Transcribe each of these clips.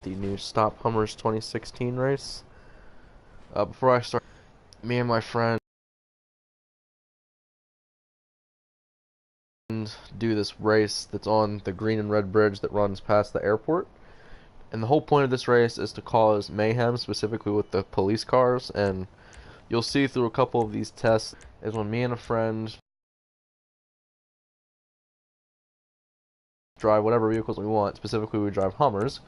the new Stop Hummers 2016 race. Before I start, me and my friend do this race that's on the green and red bridge that runs past the airport. And the whole point of this race is to cause mayhem, specifically with the police cars. And you'll see through a couple of these tests is when me and a friend drive whatever vehicles we want. Specifically, we drive Hummers.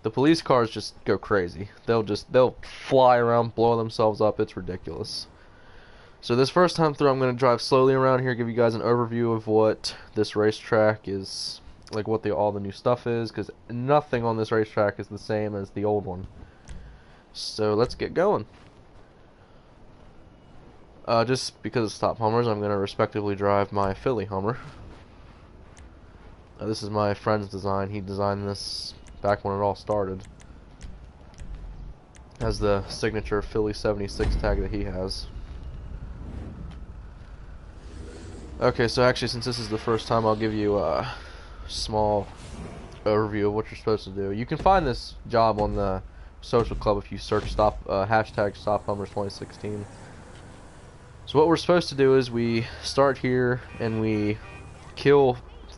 The police cars just go crazy. They'll fly around, blow themselves up. It's ridiculous. So this first time through, I'm going to drive slowly around here, give you guys an overview of what this racetrack is, like what all the new stuff is, because nothing on this racetrack is the same as the old one. So let's get going. Just because it's Stop Hummers, I'm going to respectively drive my Philly Hummer. This is my friend's design. He designed this back when it all started. Has the signature Philly 76 tag that he has. Okay, so actually, since this is the first time, I'll give you a small overview of what you're supposed to do. You can find this job on the social club if you search hashtag Stop Hummers 2016. So what we're supposed to do is we start here and we kill.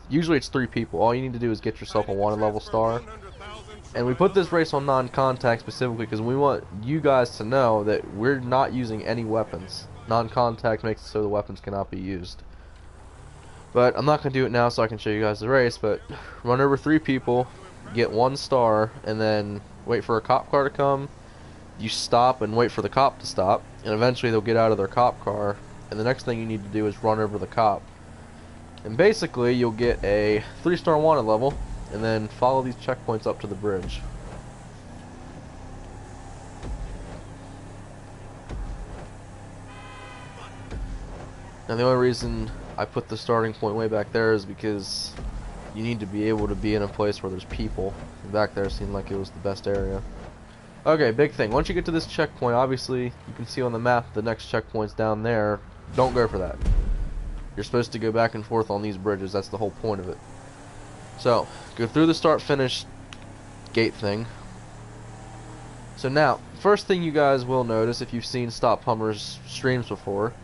Usually it's 3 people. All you need to do is get yourself a wanted level star. And we put this race on non-contact specifically because we want you guys to know that we're not using any weapons. Non-contact makes it so the weapons cannot be used. But I'm not going to do it now so I can show you guys the race, but run over 3 people, get 1 star, and then wait for a cop car to come. You stop and wait for the cop to stop, and eventually they'll get out of their cop car, and the next thing you need to do is run over the cop. And basically you'll get a 3-star wanted level, and then follow these checkpoints up to the bridge. Now the only reason I put the starting point way back there is because you need to be able to be in a place where there's people. And back there seemed like it was the best area. Okay, big thing. Once you get to this checkpoint, obviously you can see on the map the next checkpoint's down there. Don't go for that. You're supposed to go back and forth on these bridges. That's the whole point of it. So, go through the start-finish gate thing. So now, first thing you guys will notice if you've seen Stop Hummers streams before,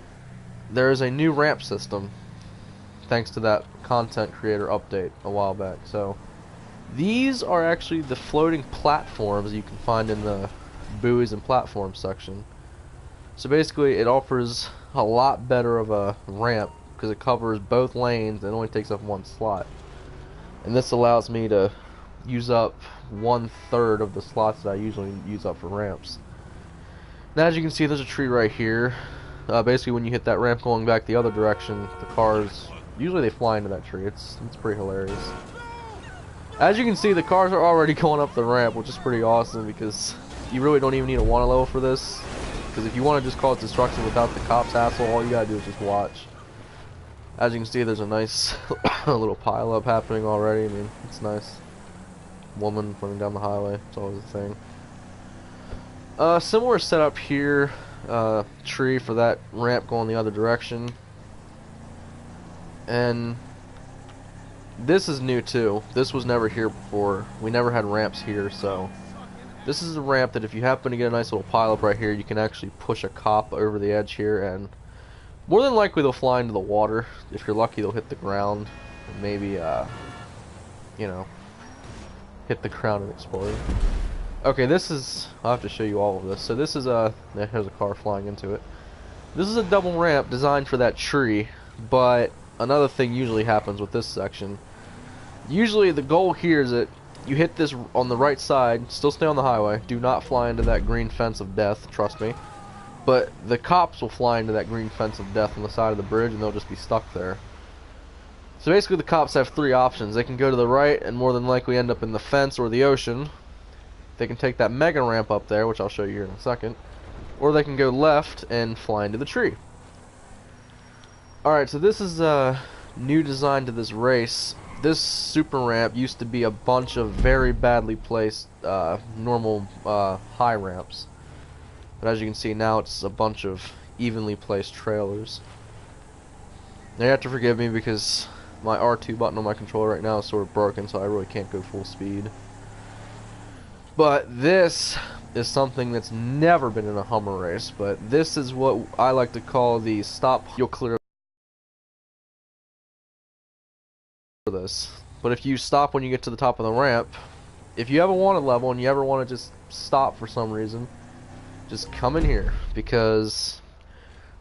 there is a new ramp system thanks to that content creator update a while back. So these are actually the floating platforms you can find in the buoys and platforms section. So basically it offers a lot better of a ramp because it covers both lanes and only takes up 1 slot. And this allows me to use up 1/3 of the slots that I usually use up for ramps. Now as you can see, there's a tree right here. Basically when you hit that ramp going back the other direction, the cars usually they fly into that tree. It's pretty hilarious. As you can see, the cars are already going up the ramp, which is pretty awesome because you really don't even need a wanted level for this. Because if you want to just cause destruction without the cops hassle, all you gotta do is just watch. As you can see, there's a nice little pile up happening already. I mean, it's nice. Woman running down the highway, it's always a thing. Similar setup here. Tree for that ramp going the other direction. And this is new too. This was never here before. We never had ramps here, so this is a ramp that if you happen to get a nice little pile up right here, you can actually push a cop over the edge here, and more than likely they'll fly into the water. If you're lucky, they'll hit the ground and maybe you know, hit the ground and explode. Okay, this is, I'll have to show you all of this. So this is here's a car flying into it. This is a double ramp designed for that tree, but another thing usually happens with this section. Usually the goal here is that you hit this on the right side, still stay on the highway, do not fly into that green fence of death, trust me. But the cops will fly into that green fence of death on the side of the bridge and they'll just be stuck there. So basically the cops have 3 options. They can go to the right and more than likely end up in the fence or the ocean. They can take that mega ramp up there, which I'll show you here in a second, or they can go left and fly into the tree. Alright, so this is a new design to this race. This super ramp used to be a bunch of very badly placed normal high ramps. But as you can see now, it's a bunch of evenly placed trailers. Now you have to forgive me because my R2 button on my controller right now is sort of broken, so I really can't go full speed. But this is something that's never been in a Hummer race, but this is what I like to call the stop. You'll clear this. But if you stop when you get to the top of the ramp, if you ever want a level and you ever want to just stop for some reason, just come in here. Because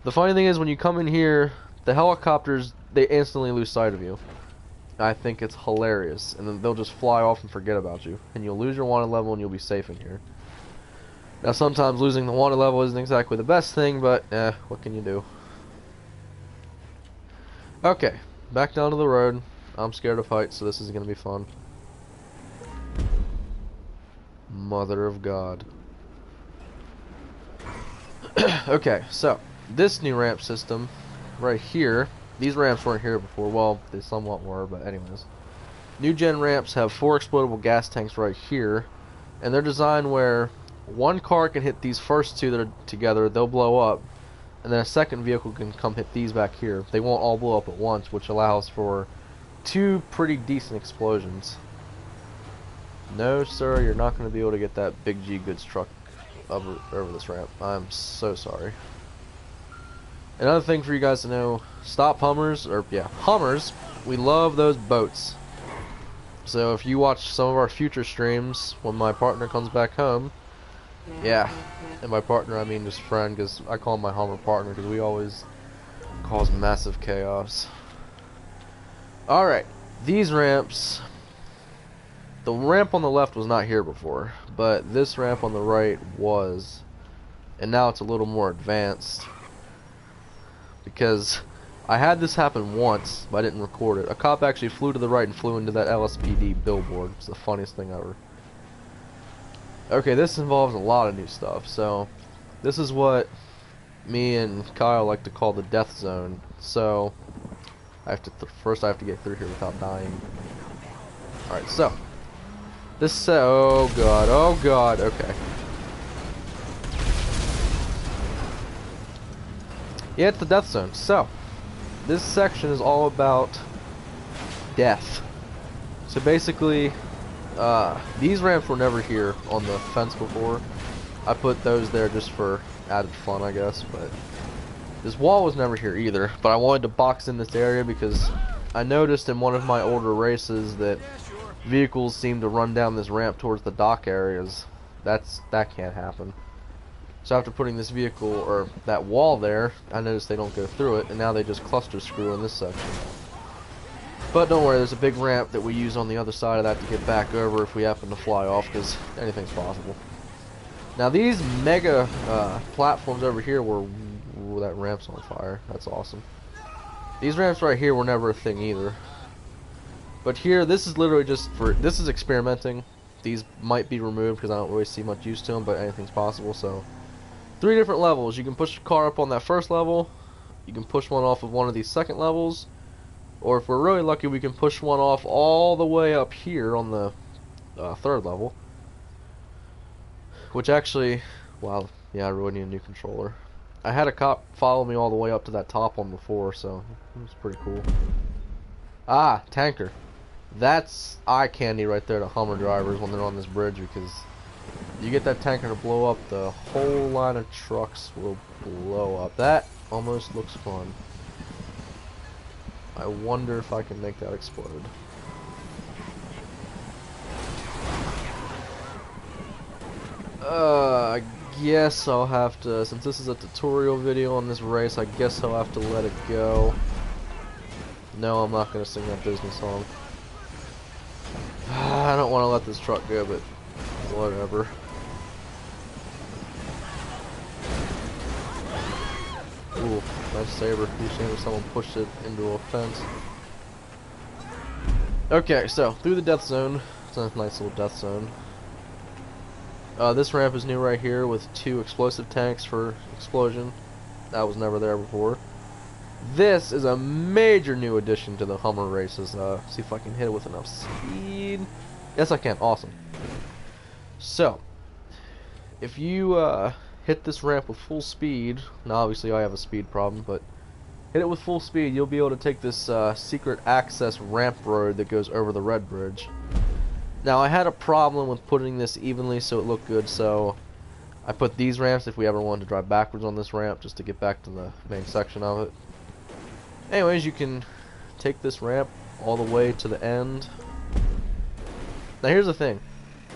the funny thing is, when you come in here, the helicopters, they instantly lose sight of you. I think it's hilarious, and then they'll just fly off and forget about you, and you'll lose your wanted level and you'll be safe in here. Now sometimes losing the wanted level isn't exactly the best thing, but what can you do? Okay, back down to the road. I'm scared of heights, so this is gonna be fun. Mother of God. Okay, so this new ramp system right here, these ramps weren't here before. Well, they somewhat were, but anyways. New gen ramps have 4 explodable gas tanks right here, and they're designed where one car can hit these first 2 that are together, they'll blow up, and then a second vehicle can come hit these back here. They won't all blow up at once, which allows for 2 pretty decent explosions. No, sir, you're not going to be able to get that big G goods truck over this ramp. I'm so sorry. Another thing for you guys to know, stop Hummers, or yeah, Hummers, we love those boats. So if you watch some of our future streams when my partner comes back home, yeah, and by partner I mean just friend, because I call him my Hummer partner because we always cause massive chaos. Alright, these ramps, the ramp on the left was not here before, but this ramp on the right was, and now it's a little more advanced. Because I had this happen once, but I didn't record it. A cop actually flew to the right and flew into that LSPD billboard. It's the funniest thing ever. Okay, this involves a lot of new stuff. So, this is what me and Kyle like to call the death zone. So, first I have to get through here without dying. Alright, so. This, oh god, okay. Yeah, it's the death zone. So, this section is all about death. So basically, these ramps were never here on the fence before. I put those there just for added fun, I guess, but this wall was never here either. But I wanted to box in this area because I noticed in one of my older races that vehicles seem to run down this ramp towards the dock areas. That can't happen. So after putting this vehicle, or that wall there, I noticed they don't go through it, and now they just cluster screw in this section. But don't worry, there's a big ramp that we use on the other side of that to get back over if we happen to fly off, because anything's possible. Now these mega platforms over here were... Ooh, that ramp's on fire. That's awesome. These ramps right here were never a thing either. But here, this is literally just for... This is experimenting. These might be removed because I don't really see much use to them, but anything's possible, so... 3 different levels. You can push the car up on that first level, you can push one off of one of these second levels, or if we're really lucky we can push one off all the way up here on the 3rd level. Which actually, wow, yeah, I really need a new controller. I had a cop follow me all the way up to that top one before, so it was pretty cool. Ah, tanker. That's eye candy right there to Hummer drivers when they're on this bridge, because you get that tanker to blow up, the whole line of trucks will blow up. That almost looks fun. I wonder if I can make that explode. I guess I'll have to, since this is a tutorial video on this race, I guess I'll have to let it go. No, I'm not going to sing that Disney song. I don't want to let this truck go, but whatever. Ooh, nice saber. You seen if someone pushed it into a fence. Okay, so through the death zone. It's a nice little death zone. This ramp is new right here with 2 explosive tanks for explosion. That was never there before. This is a major new addition to the Hummer races. See if I can hit it with enough speed. Yes, I can. Awesome. So, if you hit this ramp with full speed, now obviously I have a speed problem, but hit it with full speed, you'll be able to take this secret access ramp road that goes over the red bridge. Now I had a problem with putting this evenly so it looked good, so I put these ramps if we ever wanted to drive backwards on this ramp just to get back to the main section of it. Anyways, you can take this ramp all the way to the end. Now here's the thing.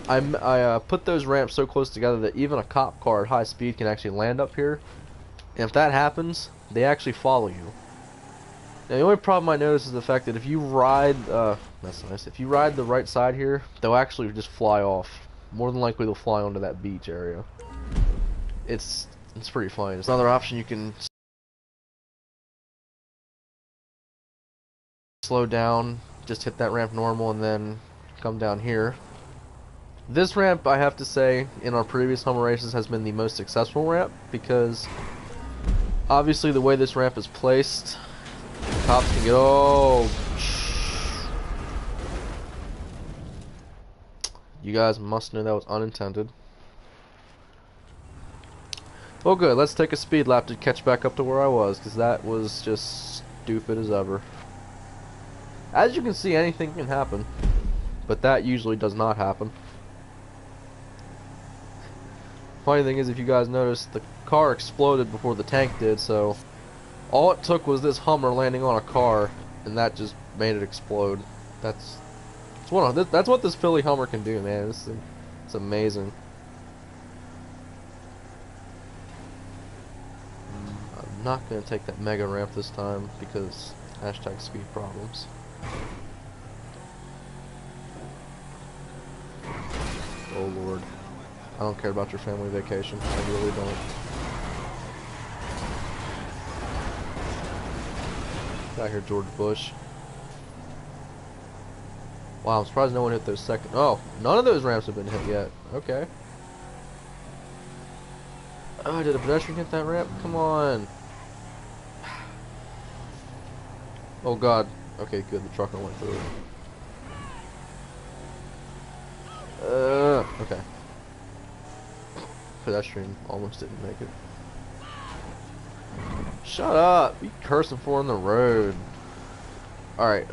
I put those ramps so close together that even a cop car at high speed can actually land up here. And if that happens, they actually follow you. Now the only problem I notice is the fact that if you ride, that's nice. If you ride the right side here, they'll actually just fly off. More than likely they'll fly onto that beach area. It's pretty funny. There's another option, you can slow down, just hit that ramp normal, and then come down here. This ramp, I have to say, in our previous Hummer races has been the most successful ramp because obviously the way this ramp is placed, cops can get, oh, you guys must know that was unintended. Well good, let's take a speed lap to catch back up to where I was, because that was just stupid as ever. As you can see, anything can happen, but that usually does not happen. Funny thing is, if you guys noticed, the car exploded before the tank did, so all it took was this Hummer landing on a car, and that just made it explode. That's what this Philly Hummer can do, man. It's amazing. I'm not gonna take that mega ramp this time because hashtag speed problems. Oh Lord. I don't care about your family vacation. I really don't. Got here, George Bush. Wow, I'm surprised no one hit those second. Oh, none of those ramps have been hit yet. Okay. Oh, did a pedestrian hit that ramp? Come on. Oh God. Okay, good. The trucker went through it. Okay. Pedestrian almost didn't make it. Shut up! Be cursing for on the road. Alright,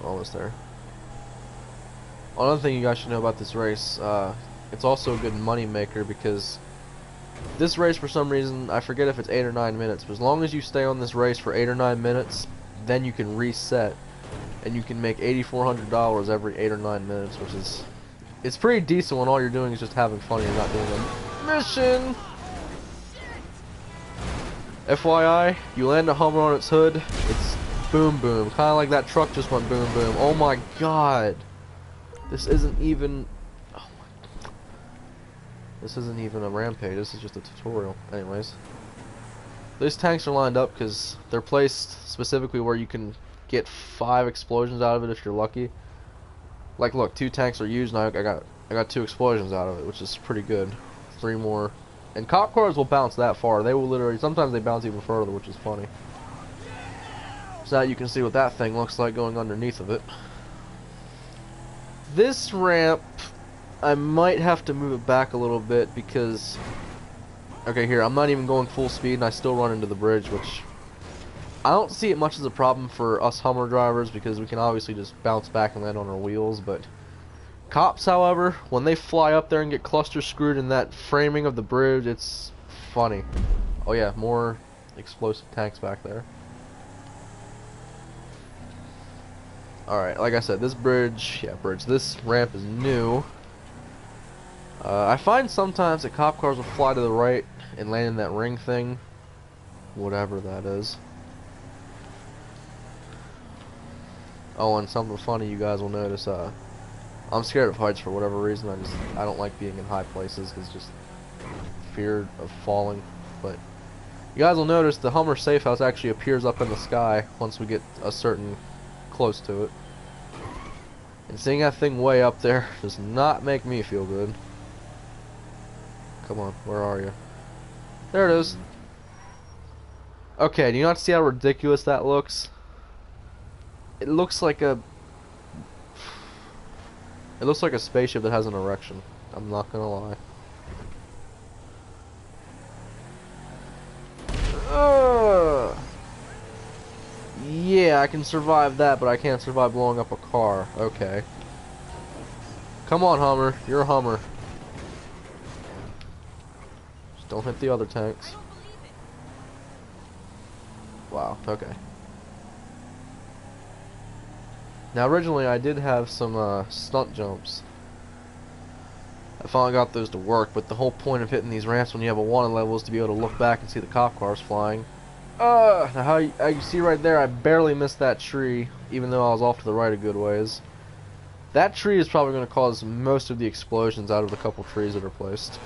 almost there. Another thing you guys should know about this race, it's also a good money maker because this race, for some reason, I forget if it's 8 or 9 minutes, but as long as you stay on this race for 8 or 9 minutes, then you can reset, and you can make $8,400 every 8 or 9 minutes, which is, it's pretty decent when all you're doing is just having fun and you're not doing a mission. FYI, you land a Hummer on its hood, it's boom boom, kind of like that truck just went boom boom. Oh my God, this isn't even. This isn't even a rampage, this is just a tutorial. Anyways. These tanks are lined up because they're placed specifically where you can get 5 explosions out of it if you're lucky. Like look, 2 tanks are used and I got 2 explosions out of it, which is pretty good. 3 more. And cop cars will bounce that far. They will literally, sometimes they bounce even further, which is funny. So now you can see what that thing looks like going underneath of it. This ramp, I might have to move it back a little bit because, okay, here, I'm not even going full speed and I still run into the bridge, which I don't see it much as a problem for us Hummer drivers because we can obviously just bounce back and land on our wheels, but cops, however, when they fly up there and get cluster screwed in that framing of the bridge, it's funny. Oh yeah, more explosive tanks back there. Alright, like I said, this this ramp is new. I find sometimes that cop cars will fly to the right and land in that ring thing. Whatever that is. Oh, and something funny you guys will notice, I'm scared of heights for whatever reason. I don't like being in high places because just fear of falling. But you guys will notice the Hummer safe house actually appears up in the sky once we get a certain close to it. And seeing that thing way up there does not make me feel good. Come on, where are you? There it is. Okay, do you not see how ridiculous that looks? It looks like a spaceship that has an erection. I'm not gonna lie. Ugh. yeah, I can survive that, but I can't survive blowing up a car. Okay. Come on, Hummer. You're a Hummer. Just don't hit the other tanks. Wow, okay. Now, originally, I did have some stunt jumps. I finally got those to work, but the whole point of hitting these ramps when you have a wanted level is to be able to look back and see the cop cars flying. Now how you see right there, I barely missed that tree, even though I was off to the right a good ways. That tree is probably going to cause most of the explosions out of the couple trees that are placed.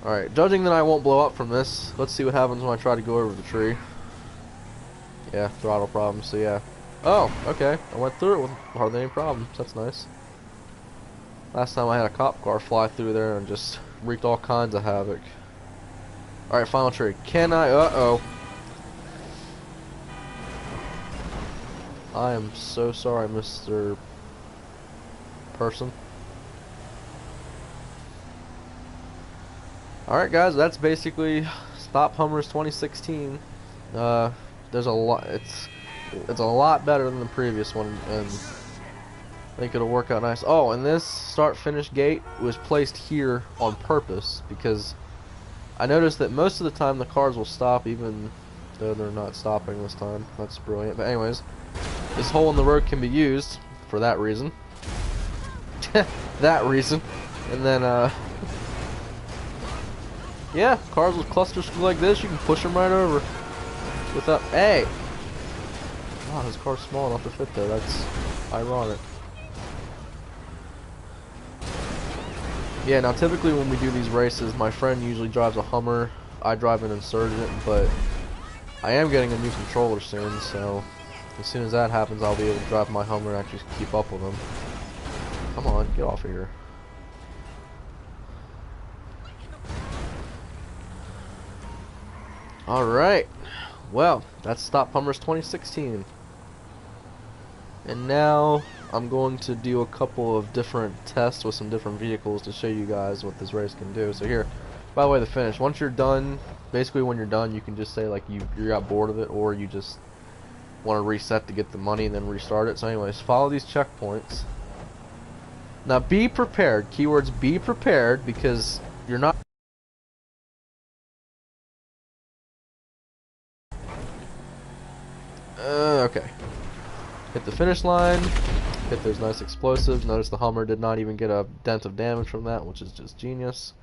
Alright, judging that I won't blow up from this, let's see what happens when I try to go over the tree. Yeah, throttle problems, so yeah. Oh, okay, I went through it with hardly any problems, that's nice. Last time I had a cop car fly through there and just wreaked all kinds of havoc. Alright, final tree. Can I? Uh-oh. I am so sorry, Mr. Person. Alright, guys, that's basically Stop Hummers 2016. There's a lot. It's a lot better than the previous one, and I think it'll work out nice. Oh, and this start-finish gate was placed here on purpose because I noticed that most of the time the cars will stop even though they're not stopping this time. That's brilliant. But anyways, this hole in the road can be used for that reason. That reason. And then, yeah, cars with cluster screw like this, you can push them right over. Without, hey! Wow, this car's small enough to fit there. That's ironic. Yeah, now typically when we do these races, my friend usually drives a Hummer, I drive an Insurgent, but I am getting a new controller soon, so as soon as that happens, I'll be able to drive my Hummer and actually keep up with him. Come on, get off of here. Alright, well, that's Stop Hummers 2016. And now I'm going to do a couple of different tests with some different vehicles to show you guys what this race can do. So here, by the way, the finish. Once you're done, basically when you're done, you can just say like you got bored of it, or you just want to reset to get the money and then restart it. So anyways, follow these checkpoints. Now be prepared. Keywords be prepared, because you're not... okay. Hit the finish line. Hit those nice explosives. Notice the Hummer did not even get a dent of damage from that, which is just genius.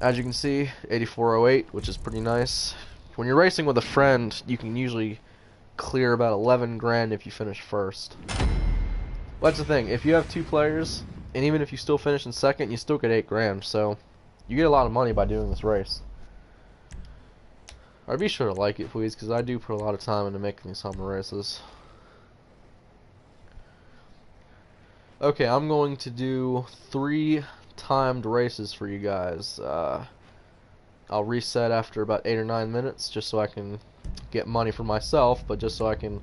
As you can see, 8408, which is pretty nice. When you're racing with a friend, you can usually clear about 11 grand if you finish first. Well, that's the thing. If you have two players, and even if you still finish in second, you still get 8 grand. So you get a lot of money by doing this race. Alright, be sure to like it, please, because I do put a lot of time into making these Hummer races. Okay, I'm going to do 3 timed races for you guys. I'll reset after about 8 or 9 minutes, just so I can get money for myself, but just so I can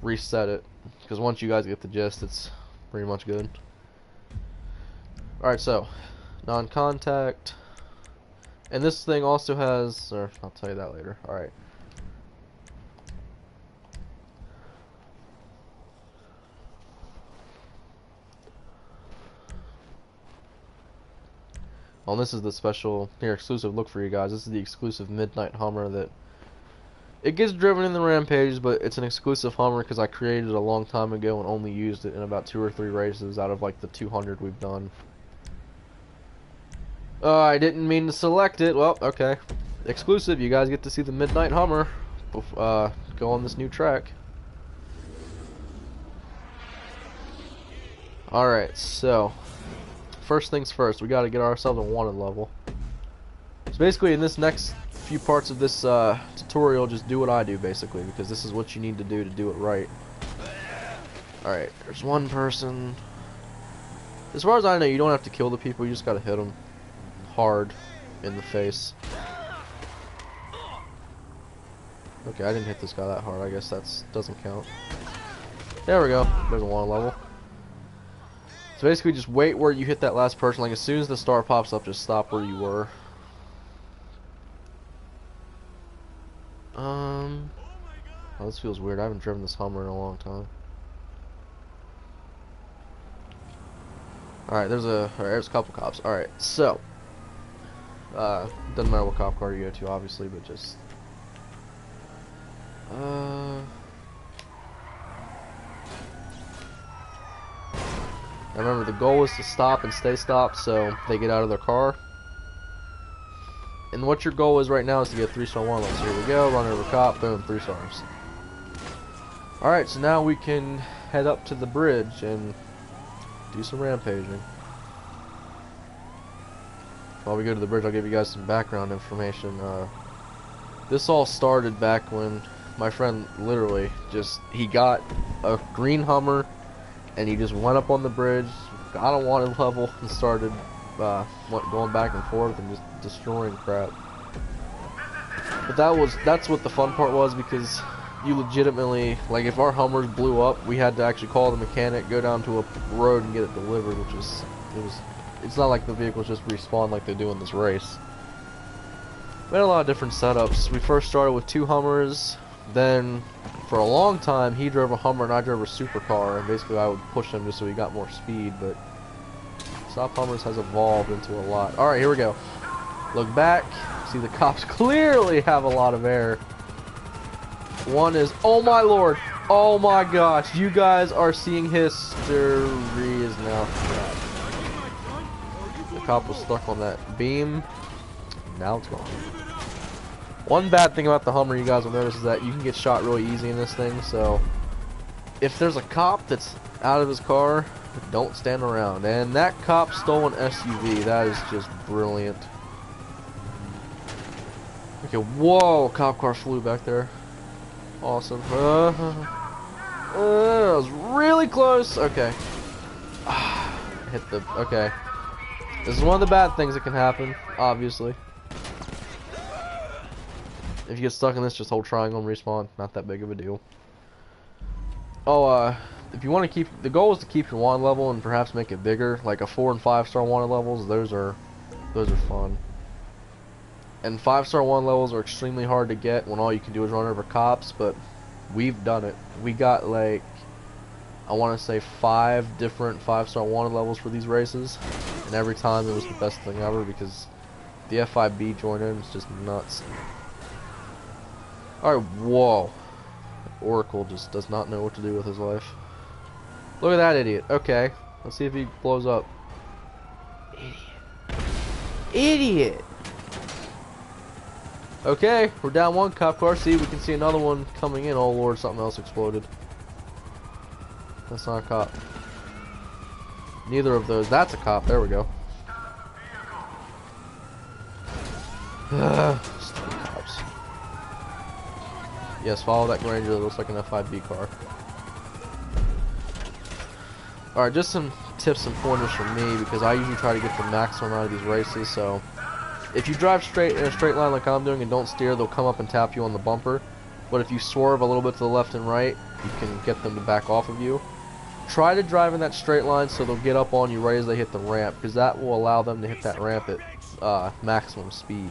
reset it, because once you guys get the gist, it's pretty much good. Alright, so non-contact, and this thing also has, or I'll tell you that later. Alright. Well, this is the special, here, exclusive look for you guys. This is the exclusive Midnight Hummer that it gets driven in the Rampage, but it's an exclusive Hummer because I created it a long time ago and only used it in about 2 or 3 races out of like the 200 we've done. I didn't mean to select it. Well, okay. Exclusive, you guys get to see the Midnight Hummer go on this new track. Alright, so first things first, we gotta get ourselves a wanted level. So basically in this next few parts of this tutorial, just do what I do basically, because this is what you need to do it right. Alright, there's one person. As far as I know, you don't have to kill the people, you just gotta hit them hard in the face. Okay, I didn't hit this guy that hard, I guess that doesn't count. There we go, there's a wanted level. So basically just wait where you hit that last person, like as soon as the star pops up, just stop where you were. Oh, this feels weird. I haven't driven this Hummer in a long time. Alright, there's a couple cops. Alright, so doesn't matter what cop car you go to, obviously, but just remember, the goal is to stop and stay stopped so they get out of their car. And what your goal is right now is to get 3-star warlocks. So here we go, run over cop, boom, 3 stars. Alright, so now we can head up to the bridge and do some rampaging. While we go to the bridge, I'll give you guys some background information. This all started back when my friend literally he got a green Hummer and he just went up on the bridge, got a wanted level, and started going back and forth and just destroying crap. But that's what the fun part was, because you legitimately, like, if our Hummers blew up, we had to actually call the mechanic, go down to a road and get it delivered, it's not like the vehicles just respawn like they do in this race. We had a lot of different setups. We first started with 2 Hummers, then for a long time he drove a Hummer and I drove a supercar, and basically I would push him just so he got more speed, but Stop Hummers has evolved into a lot. Alright, here we go. Look back, see the cops clearly have a lot of air. One is, oh my lord, oh my gosh, you guys are seeing history is now crap. The cop was stuck on that beam, now it's gone. One bad thing about the Hummer you guys will notice is that you can get shot really easy in this thing, so if there's a cop that's out of his car, don't stand around. And that cop stole an SUV, that is just brilliant. Okay, whoa, cop car flew back there. Awesome. That was really close. Okay. Hit the, okay. This is one of the bad things that can happen, obviously. If you get stuck in this, just hold triangle and respawn. Not that big of a deal. Oh, if you want to keep, the goal is to keep your wand level and perhaps make it bigger, like a 4 and 5 star wanted levels. Those are fun. And 5-star wand levels are extremely hard to get when all you can do is run over cops, but we've done it. We got, like, I want to say 5 different 5-star wanted levels for these races, and every time it was the best thing ever because the FIB join in is just nuts. Alright, whoa. Oracle just does not know what to do with his life. Look at that idiot. Okay, let's see if he blows up. Idiot! Okay, we're down 1 cop car. See, we can see another one coming in. Oh lord, something else exploded. That's not a cop. Neither of those. That's a cop. There we go. Stupid cops. Yes, follow that Granger that looks like an FIB car. Alright, just some tips and pointers from me, because I usually try to get the maximum out of these races. So if you drive straight in a straight line like I'm doing and don't steer, they'll come up and tap you on the bumper. But if you swerve a little bit to the left and right, you can get them to back off of you. Try to drive in that straight line so they'll get up on you right as they hit the ramp, because that will allow them to hit that ramp at maximum speed.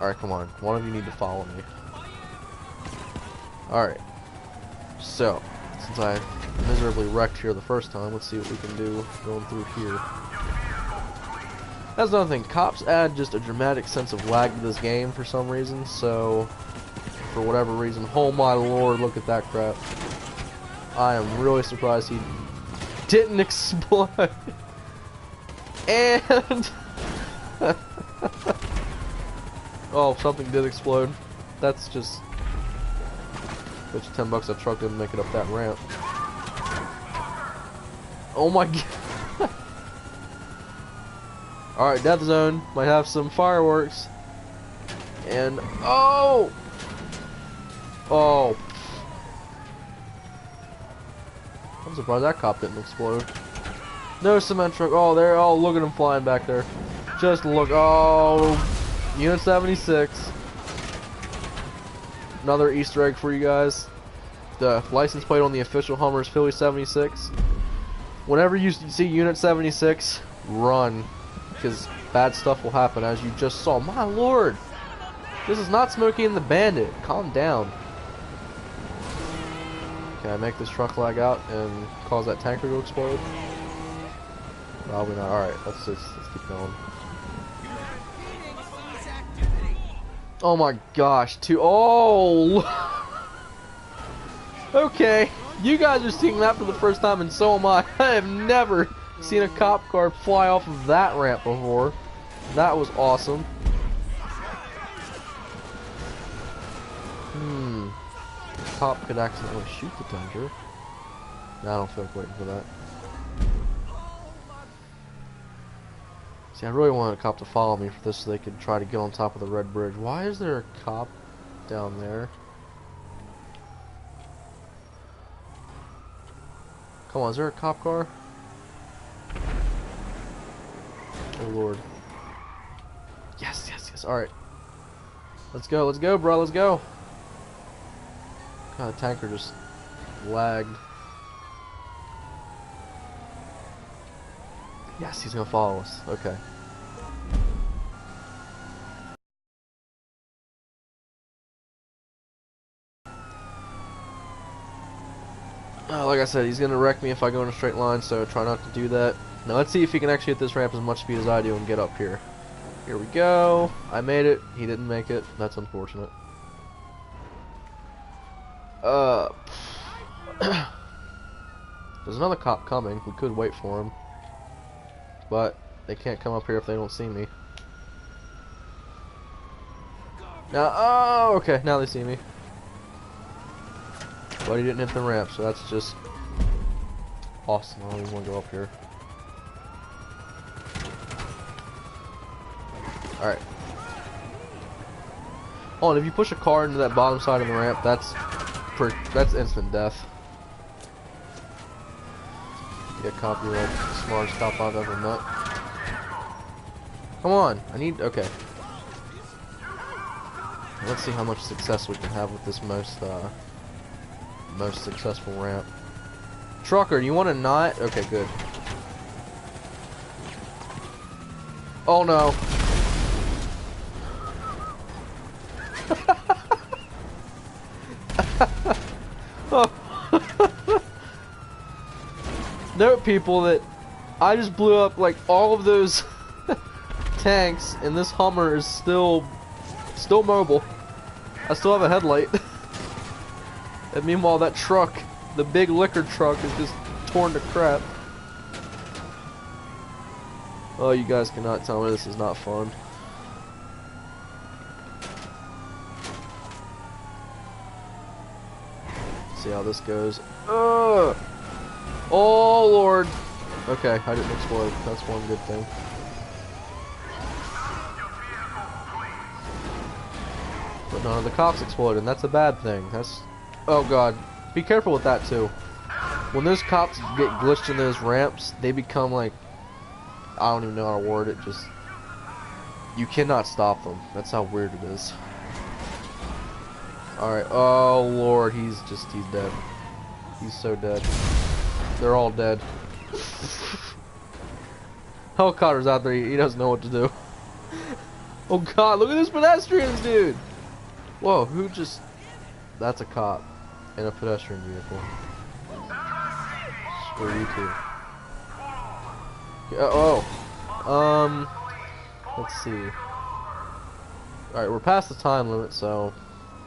Alright, come on. One of you need to follow me. Alright. So, since I miserably wrecked here the first time, let's see what we can do going through here. That's another thing. Cops add just a dramatic sense of lag to this game for some reason, so for whatever reason, oh my lord, look at that crap. I am really surprised he didn't explode. And oh, something did explode. That's just, bet you $10 that truck didn't make it up that ramp. Oh my god. Alright, death zone. Might have some fireworks. And oh! Oh. I'm surprised that cop didn't explode. No cement truck. Oh, there. Oh, look at him flying back there. Just look. Oh. Unit 76. Another Easter egg for you guys. The license plate on the official Hummer is Philly 76. Whenever you see Unit 76, run. Because bad stuff will happen, as you just saw. My lord! This is not Smokey and the Bandit. Calm down. Can I make this truck lag out and cause that tanker to explode? Probably not. Alright, let's keep going. Oh my gosh, oh! Okay, you guys are seeing that for the first time and so am I. I have never seen a cop car fly off of that ramp before. That was awesome. Cop could accidentally shoot the tanker. No, I don't feel like waiting for that. See, I really wanted a cop to follow me for this so they could try to get on top of the red bridge. Why is there a cop down there? Come on, is there a cop car? Oh lord. Yes, yes, yes. Alright. Let's go, bro, let's go. God, the tanker just lagged. Yes, he's gonna follow us. Okay. Like I said, he's gonna wreck me if I go in a straight line, so try not to do that. Now let's see if he can actually hit this ramp as much speed as I do and get up here. Here we go. I made it. He didn't make it. That's unfortunate. There's another cop coming. We could wait for him. But they can't come up here if they don't see me. Now, oh, okay. Now they see me. But he didn't hit the ramp, so that's just awesome. I don't even want to go up here. Alright. Oh, and if you push a car into that bottom side of the ramp, that's instant death. Yeah, cop, you're like the smartest cop I've ever met. Come on, I need, okay. Let's see how much success we can have with this most successful ramp. Trucker, do you want to not? Okay, good. Oh no. Oh. Note, people, that I just blew up like all of those tanks, and this Hummer is still mobile. I still have a headlight. And meanwhile, that truck, the big liquor truck, is just torn to crap. Oh, you guys cannot tell me this is not fun. See how this goes. Ugh! Oh lord! Okay, I didn't explode. That's one good thing. But none of the cops exploded, and that's a bad thing. That's... Oh god. Be careful with that too. When those cops get glitched in those ramps, they become like... I don't even know how to word it, just... You cannot stop them. That's how weird it is. Alright, oh lord, he's dead. He's so dead. They're all dead. Helicopter's out there, he doesn't know what to do. Oh god, look at this pedestrians, dude! Whoa, who just... That's a cop in a pedestrian vehicle. Screw you too. Let's see. Alright, we're past the time limit, so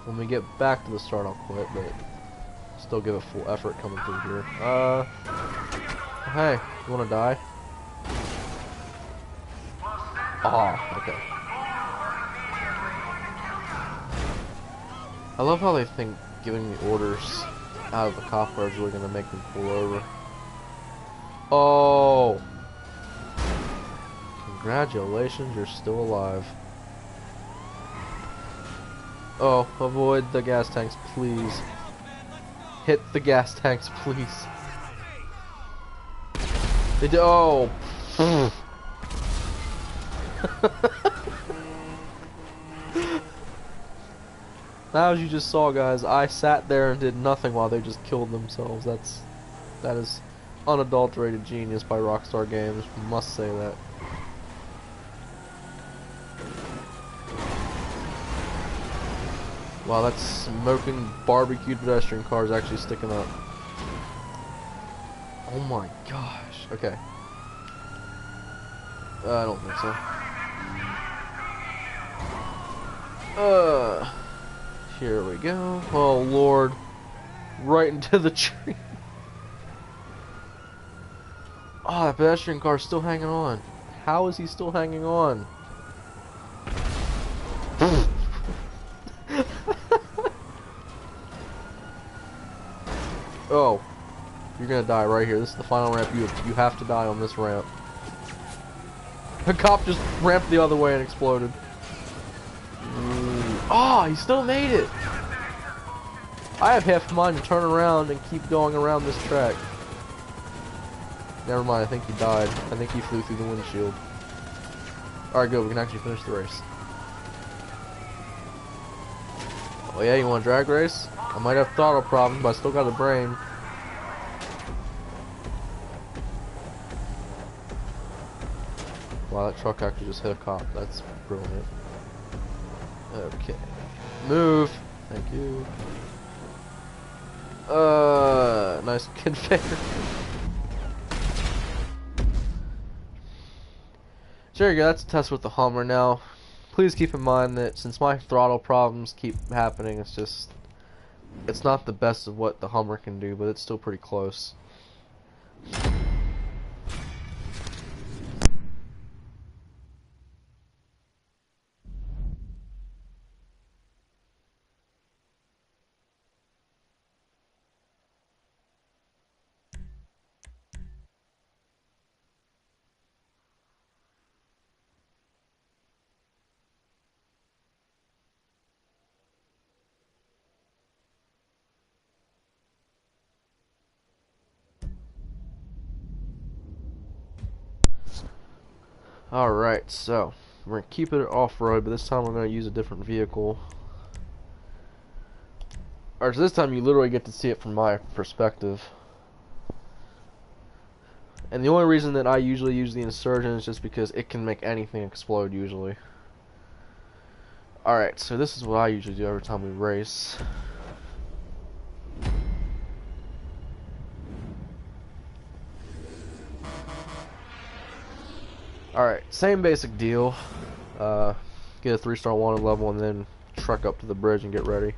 when we get back to the start I'll quit, but still give it full effort coming through here. Hey, you wanna die? Oh, okay. I love how they think giving me orders out of the cop car is really gonna make them pull over. Oh! Congratulations, you're still alive. Oh, avoid the gas tanks, please. Hit the gas tanks, please. They do. Oh! Now, as you just saw, guys, I sat there and did nothing while they just killed themselves. That is unadulterated genius by Rockstar Games. Must say that. Wow, that smoking barbecued pedestrian car is actually sticking up. Oh my gosh. Okay. I don't think so. Here we go. Oh Lord. Right into the tree. Oh, that pedestrian car's still hanging on. How is he still hanging on? Oh. You're gonna die right here. This is the final ramp. You have to die on this ramp. The cop just ramped the other way and exploded. Oh, he still made it. I have half a mind to turn around and keep going around this track. Never mind, I think he died. I think he flew through the windshield. Alright, good. We can actually finish the race. Oh yeah, you want a drag race? I might have throttle problems, but I still got a brain. Wow, that truck actually just hit a cop. That's brilliant. Okay. Move. Thank you. Nice conveyor. So there you go, that's a test with the Hummer. Now, please keep in mind that since my throttle problems keep happening, it's not the best of what the Hummer can do, but it's still pretty close. Alright, so we're going to keep it off-road, but this time we're going to use a different vehicle. Alright, so this time you literally get to see it from my perspective. And the only reason that I usually use the Insurgent is just because it can make anything explode usually. Alright, so this is what I usually do every time we race. Alright, same basic deal. Get a 3-star wanted level and then truck up to the bridge and get ready.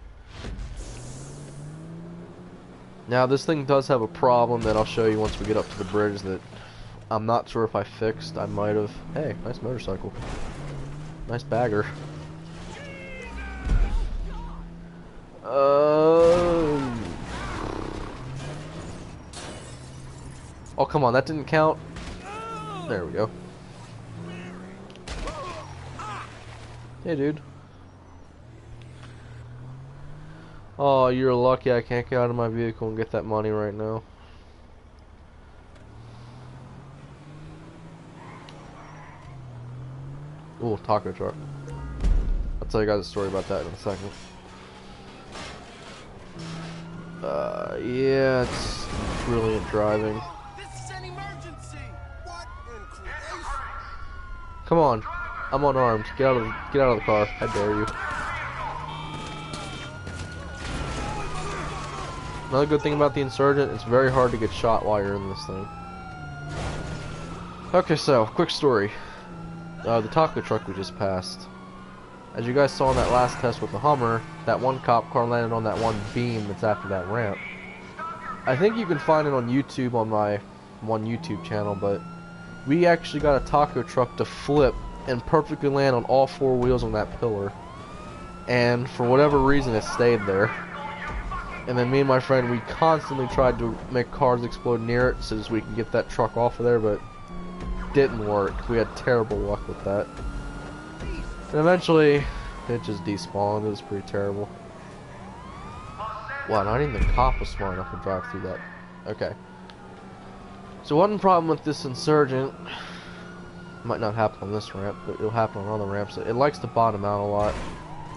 Now this thing does have a problem that I'll show you once we get up to the bridge that I'm not sure if I fixed. I might have. Hey, nice motorcycle. Nice bagger. Oh, come on, that didn't count. There we go. Hey, dude. Oh, you're lucky I can't get out of my vehicle and get that money right now. Ooh, taco truck. I'll tell you guys a story about that in a second. Yeah, it's brilliant driving. This is an emergency. What in creation? Come on, I'm unarmed. Get out of the car. I dare you. Another good thing about the Insurgent, it's very hard to get shot while you're in this thing. Okay, so quick story. The taco truck we just passed. As you guys saw in that last test with the Hummer, that one cop car landed on that one beam that's after that ramp. I think you can find it on YouTube on my one YouTube channel, but we actually got a taco truck to flip and perfectly land on all 4 wheels on that pillar. And for whatever reason it stayed there. And then me and my friend, we constantly tried to make cars explode near it so that we can get that truck off of there, but didn't work. We had terrible luck with that. And eventually, it just despawned. It was pretty terrible. Wow, not even the cop was smart enough to drive through that. Okay. So one problem with this Insurgent, might not happen on this ramp, but it'll happen on other ramps. It likes to bottom out a lot.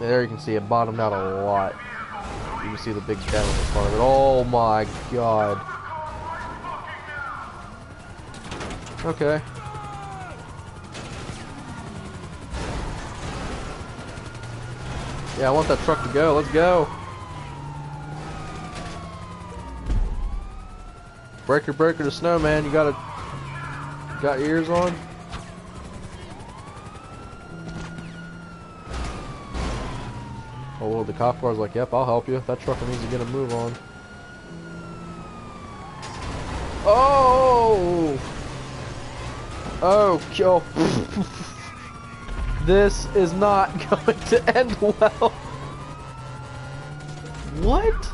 There you can see it bottomed out a lot. You can see the big dent on the front of it. Oh my god. Okay. Yeah, I want that truck to go. Let's go. Breaker, breaker, the snowman. You got your ears on? Oh, well, the cop car's like, yep, I'll help you. That trucker needs to get a move on. Oh! Oh, kill. This is not going to end well. What?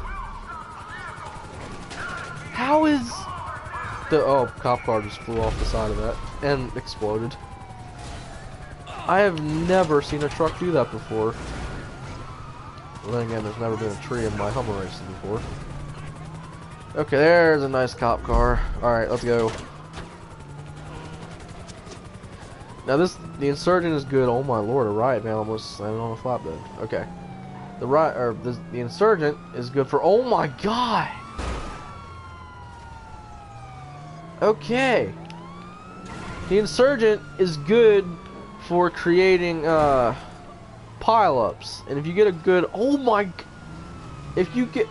How is the cop car just flew off the side of that and exploded. I have never seen a truck do that before. Well, then again, there's never been a tree in my Hummer races before. Okay, there's a nice cop car. Alright, let's go. Now the Insurgent is good. Oh my lord, a riot van almost landed on a flatbed. Okay. The Insurgent is good for, oh my god! Okay. The Insurgent is good for creating pile-ups. And if you get a good, if you get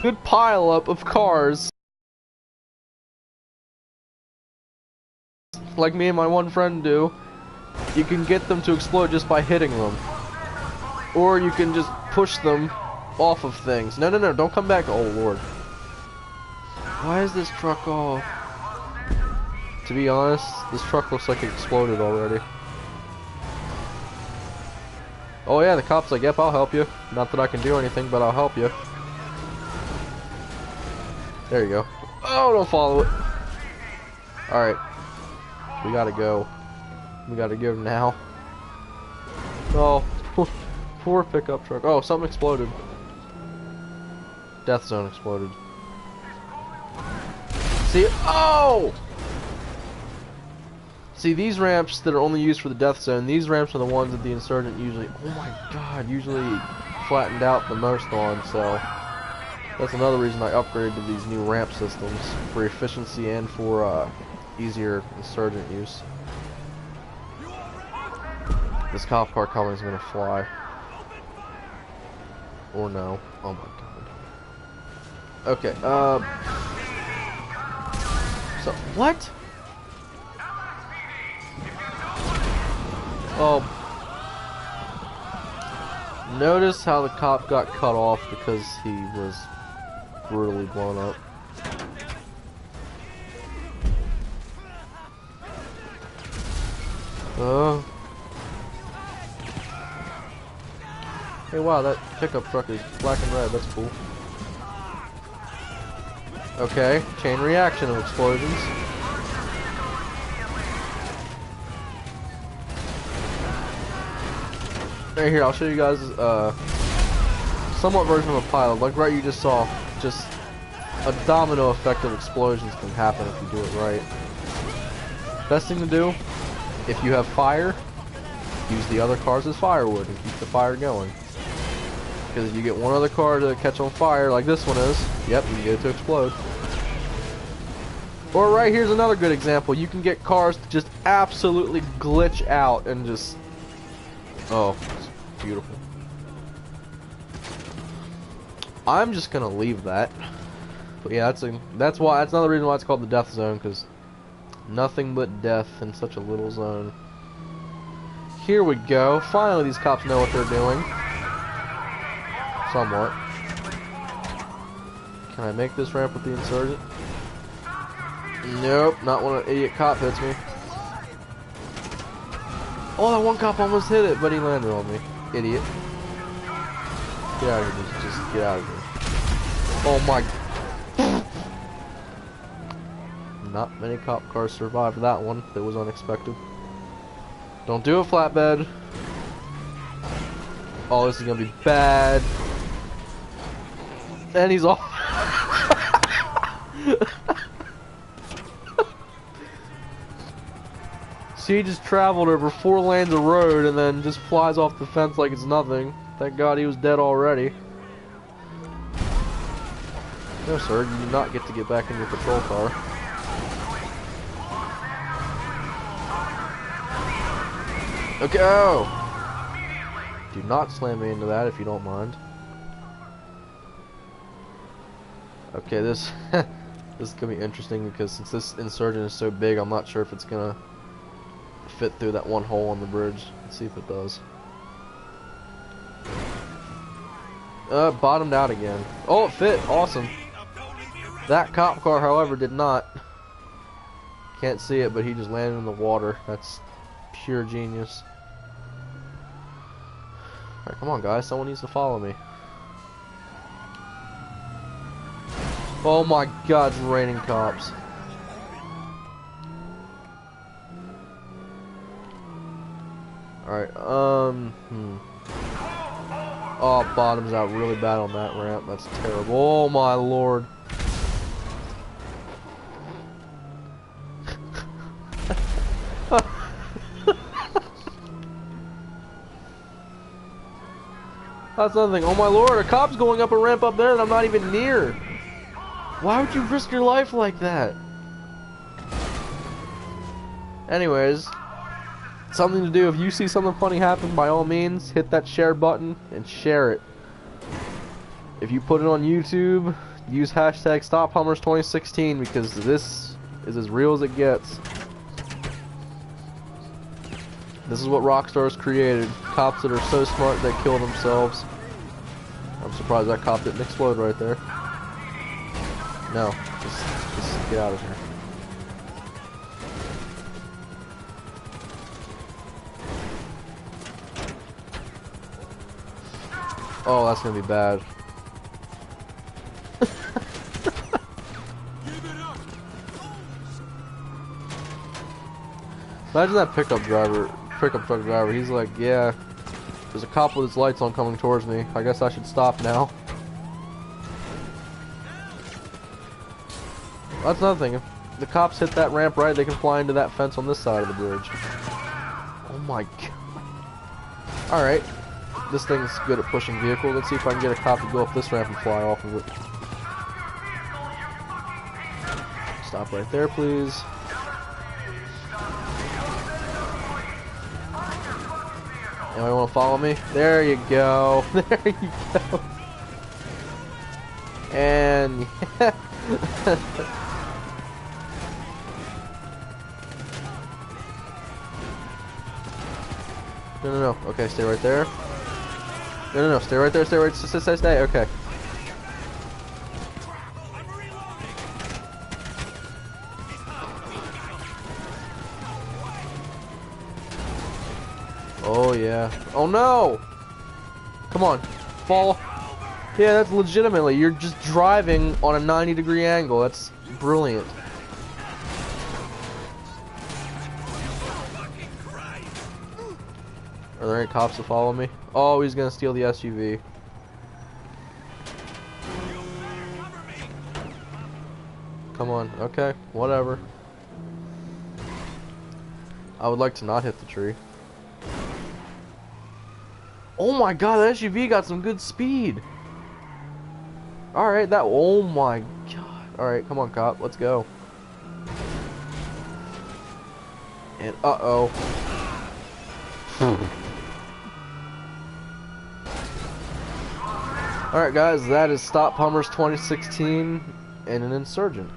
good pile-up of cars, like me and my one friend do, you can get them to explode just by hitting them. Or you can just push them off of things. No, don't come back. Oh lord. Why is this truck all... To be honest, this truck looks like it exploded already. Oh yeah, the cop's like, yep, I'll help you. Not that I can do anything, but I'll help you. There you go. Oh, don't follow it. Alright. We gotta go. We gotta go now. Oh, poor pickup truck. Oh, something exploded. Death zone exploded. See, oh! See, these ramps that are only used for the death zone, these ramps are the ones that the Insurgent usually, oh my god, usually flattened out the most on, so that's another reason I upgraded to these new ramp systems, for efficiency and for easier Insurgent use. This cop car coming is gonna fly. Or no. Oh my god. Okay, so, what? Oh. Notice how the cop got cut off because he was brutally blown up. Hey, wow, that pickup truck is black and red. That's cool. Okay, chain reaction of explosions. Right here, I'll show you guys somewhat version of a pilot. Like right you just saw, just a domino effect of explosions can happen if you do it right. Best thing to do, if you have fire, use the other cars as firewood and keep the fire going. Because if you get one other car to catch on fire, like this one is, yep, you can get it to explode. Or right here's another good example. You can get cars to just absolutely glitch out and just... Oh, it's beautiful. I'm just gonna leave that. But yeah, that's another reason why it's called the death zone, because nothing but death in such a little zone. Here we go. Finally, these cops know what they're doing. Somewhat. Can I make this ramp with the Insurgent? Nope, not when an idiot cop hits me. Oh, that one cop almost hit it, but he landed on me. Idiot. Get out of here, just get out of here. Oh my... Not many cop cars survived that one. That was unexpected. Don't do a flatbed. Oh, this is gonna be bad. And he's off. See, he just traveled over 4 lanes of road and then just flies off the fence like it's nothing. Thank God he was dead already. No, sir, you do not get to get back in your patrol car. Okay, oh! Do not slam me into that if you don't mind. Okay, this this is gonna be interesting because since this insurgent is so big, I'm not sure if it's gonna fit through that one hole on the bridge. Let's see if it does. Bottomed out again. Oh, it fit. Awesome. That cop car, however, did not. Can't see it, but he just landed in the water. That's pure genius. Alright, come on, guys. Someone needs to follow me. Oh my god, it's raining cops. Alright, Oh, bottoms out really bad on that ramp. That's terrible. Oh my lord. That's another thing. Oh my lord, a cop's going up a ramp up there that I'm not even near. Why would you risk your life like that? Anyways, something to do. If you see something funny happen, by all means, hit that share button and share it. If you put it on YouTube, use hashtag StopHummers2016 because this is as real as it gets. This is what Rockstar's created. Cops that are so smart they kill themselves. I'm surprised that cop didn't explode right there. No, just get out of here. Oh, that's gonna be bad. Imagine that pickup truck driver. He's like, yeah, there's a cop with his lights on coming towards me. I guess I should stop now. That's another thing. If the cops hit that ramp right, they can fly into that fence on this side of the bridge. Oh my god. Alright. This thing's good at pushing vehicles. Let's see if I can get a cop to go up this ramp and fly off of it. Stop right there, please. Anybody want to follow me? There you go. There you go. And no. Okay, stay right there. No. Stay right there. Stay. Okay. Oh yeah. Oh no! Come on, fall. Yeah, that's legitimately. You're just driving on a 90-degree angle. That's brilliant. Are there any cops to follow me? Oh, he's gonna steal the SUV. Come on. Okay, whatever. I would like to not hit the tree. Oh my god, that SUV got some good speed. Alright, that. Oh my god. Alright, come on, cop. Let's go. And uh-oh. Alright, guys, that is Stop Hummers 2016 and an Insurgent.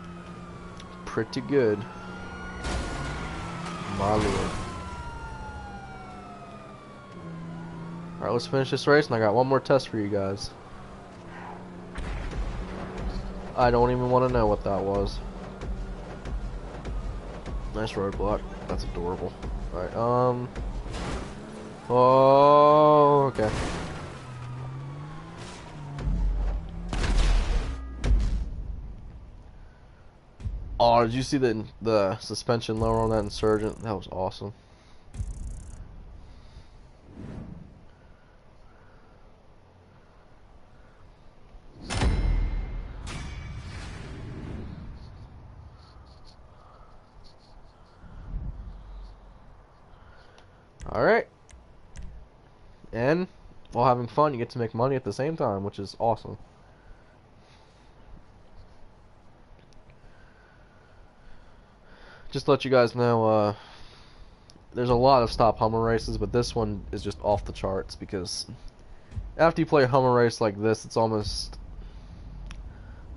Pretty good. My lord. Alright, let's finish this race, and I got one more test for you guys. I don't even want to know what that was. Nice roadblock. That's adorable. Alright, oh, okay. Oh, did you see the suspension lower on that Insurgent? That was awesome. Alright. And while having fun, you get to make money at the same time, which is awesome. Just to let you guys know, there's a lot of stop Hummer races, but this one is just off the charts because after you play a Hummer race like this, it's almost,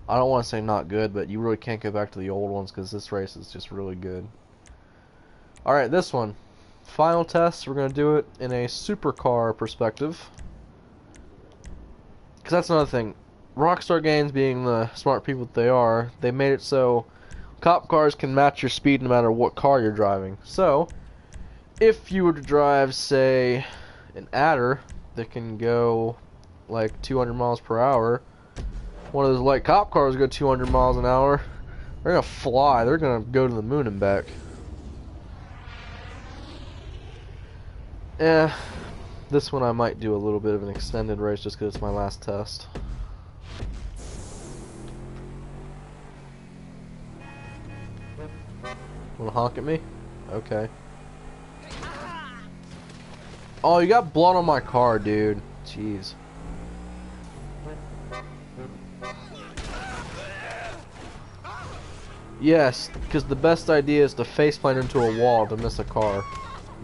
I don't want to say not good, but you really can't go back to the old ones because this race is just really good. Alright, this one. Final test, we're going to do it in a supercar perspective. Because that's another thing. Rockstar Games, being the smart people that they are, they made it so cop cars can match your speed no matter what car you're driving. So, if you were to drive, say, an adder that can go like 200 miles per hour, one of those light cop cars go 200 miles an hour, they're going to fly. They're going to go to the moon and back. Yeah, this one I might do a little bit of an extended race just because it's my last test. Wanna honk at me? Okay. Oh, you got blood on my car, dude. Jeez. Yes, because the best idea is to faceplant into a wall to miss a car.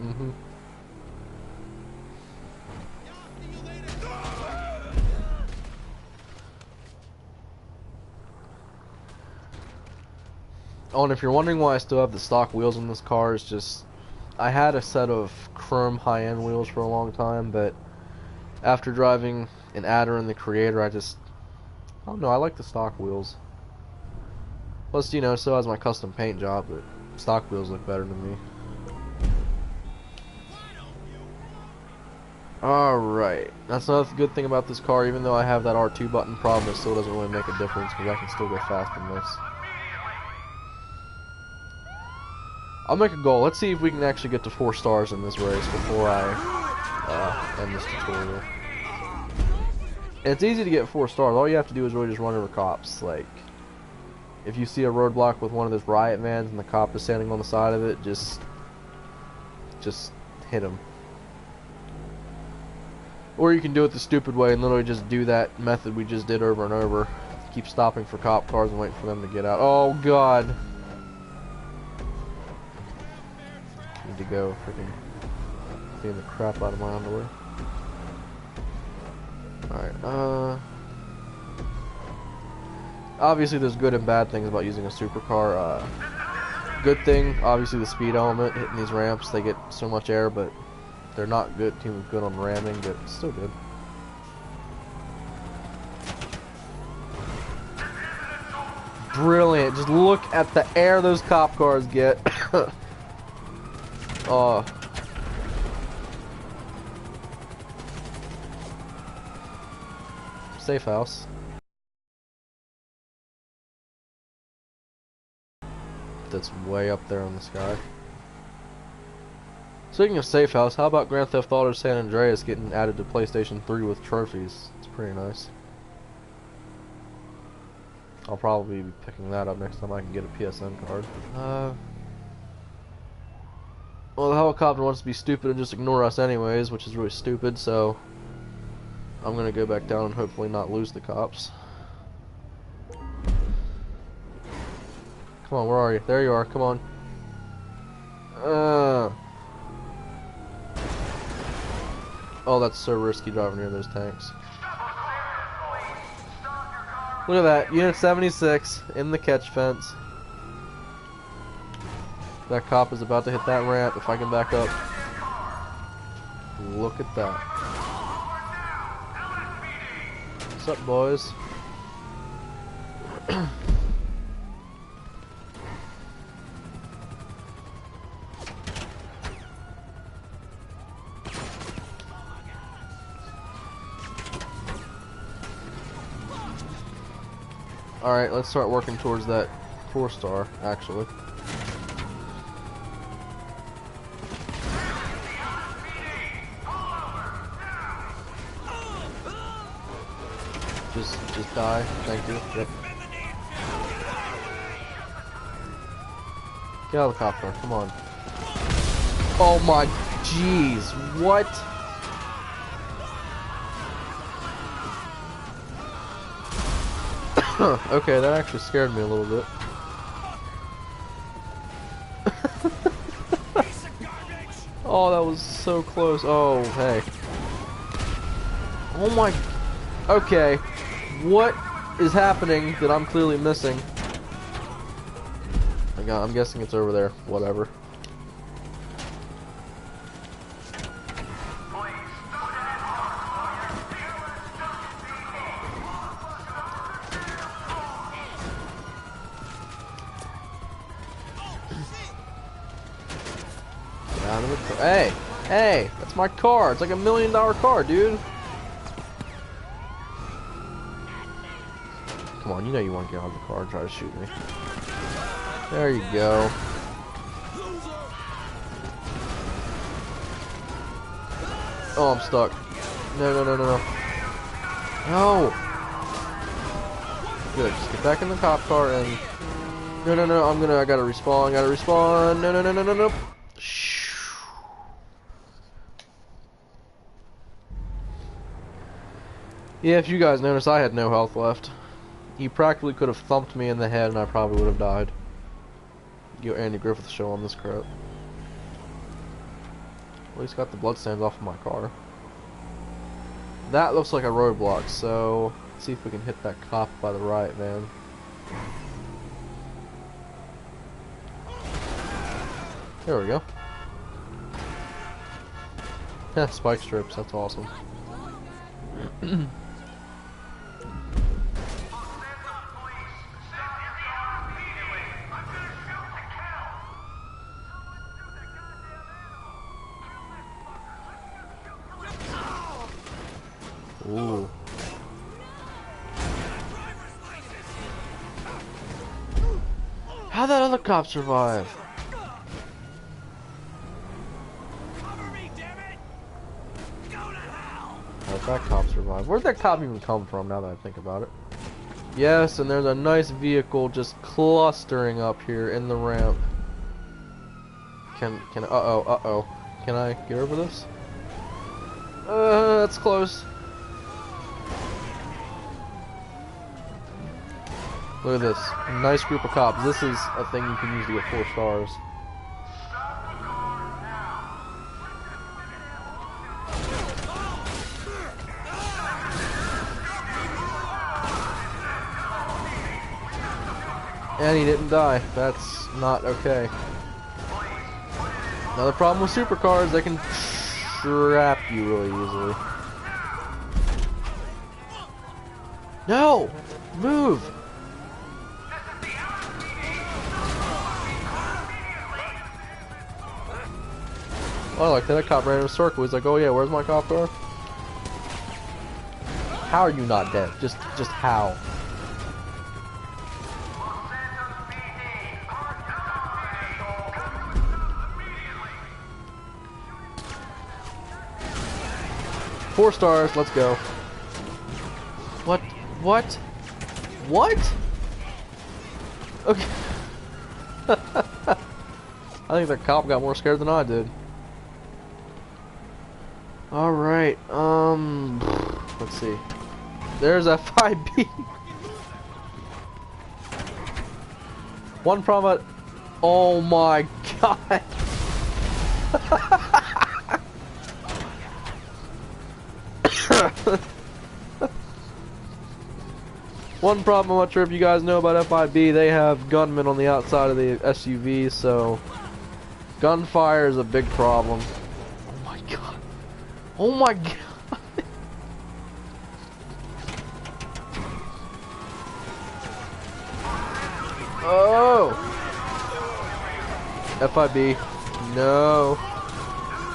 Mm-hmm. Oh, and if you're wondering why I still have the stock wheels on this car, it's just I had a set of chrome high-end wheels for a long time, but after driving an Adder and the Creator, I don't know, I like the stock wheels. Plus, you know, so has my custom paint job, but stock wheels look better to me. Alright, that's another good thing about this car. Even though I have that R2 button problem, it still doesn't really make a difference because I can still go fast in this. I'll make a goal. Let's see if we can actually get to 4 stars in this race before I end this tutorial. And it's easy to get 4 stars. All you have to do is really just run over cops. Like, if you see a roadblock with one of those riot vans and the cop is standing on the side of it, just hit him. Or you can do it the stupid way and literally just do that method we just did over and over. Keep stopping for cop cars and waiting for them to get out. Oh god. Need to go. Freaking clean the crap out of my underwear. Alright, obviously there's good and bad things about using a supercar. Good thing, obviously the speed element, hitting these ramps, they get so much air, but they're not good, too good on ramming, but still good. Brilliant, just look at the air those cop cars get. Oh. Safe house. That's way up there in the sky. Speaking of safe house, how about Grand Theft Auto San Andreas getting added to PlayStation 3 with trophies? It's pretty nice. I'll probably be picking that up next time I can get a PSN card. Well, the helicopter wants to be stupid and just ignore us anyways, which is really stupid, so I'm gonna go back down and hopefully not lose the cops. Come on, where are you? There you are, come on. Oh, that's so risky driving near those tanks. Look at that, Unit 76 in the catch fence. That cop is about to hit that ramp if I can back up. Look at that. What's up, boys? Alright, let's start working towards that 4-star, actually. Just die. Thank you. Yep. Get out of the copter. Come on. Oh my jeez. What? Okay, that actually scared me a little bit. Oh, that was so close. Oh, hey. Oh my... Okay. What is happening that I'm clearly missing? I'm guessing it's over there. Whatever. Hey! Hey! That's my car! It's like $1 million car, dude! Come on, you know you want to get out of the car and try to shoot me. There you go. Oh, I'm stuck. No, no, no, no, no. No! Good, just get back in the cop car and... No, no, no, I gotta respawn, No, no, no, no, no, no. Yeah, if you guys noticed, I had no health left. He practically could have thumped me in the head and I probably would have died. Yo, Andy Griffith show on this crap. At least got the bloodstains off of my car. That looks like a roadblock, so let's see if we can hit that cop by the right van. There we go. Yeah, spike strips, that's awesome. Ooh. How'd that other cop survive? How'd that cop survive? Where'd that cop even come from, now that I think about it? Yes, and there's a nice vehicle just clustering up here in the ramp. Uh-oh. Can I get over this? That's close. Look at this. A nice group of cops. This is a thing you can use to get 4 stars. And he didn't die. That's not okay. Another problem with supercars, they can trap you really easily. No! Move! Oh, like that cop ran in a circle. He's like, oh yeah, where's my cop car? How are you not dead? Just how? Four stars, let's go. What? What? What? Okay. I think the cop got more scared than I did. Alright, let's see. There's FIB. One problem, oh my god. One problem, I'm not sure if you guys know about FIB, they have gunmen on the outside of the SUV, so gunfire is a big problem. Oh my god. Oh my god. Oh. FIB. No.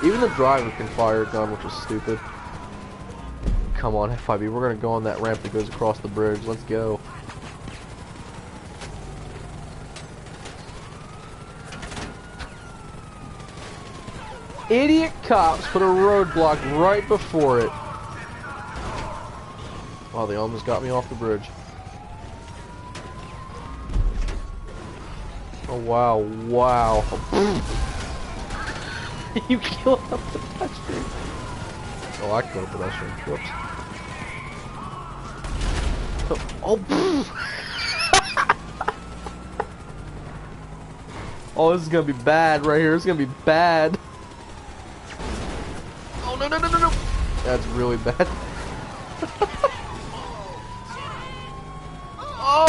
Even the driver can fire a gun, which is stupid. Come on, FIB, we're gonna go on that ramp that goes across the bridge. Let's go. Idiot cops put a roadblock right before it. Oh, they almost got me off the bridge. Oh, wow, wow. You killed a pedestrian. Oh, I killed a pedestrian. Whoops. Oh, oh, this is gonna be bad right here. This is gonna be bad. That's really bad. Oh!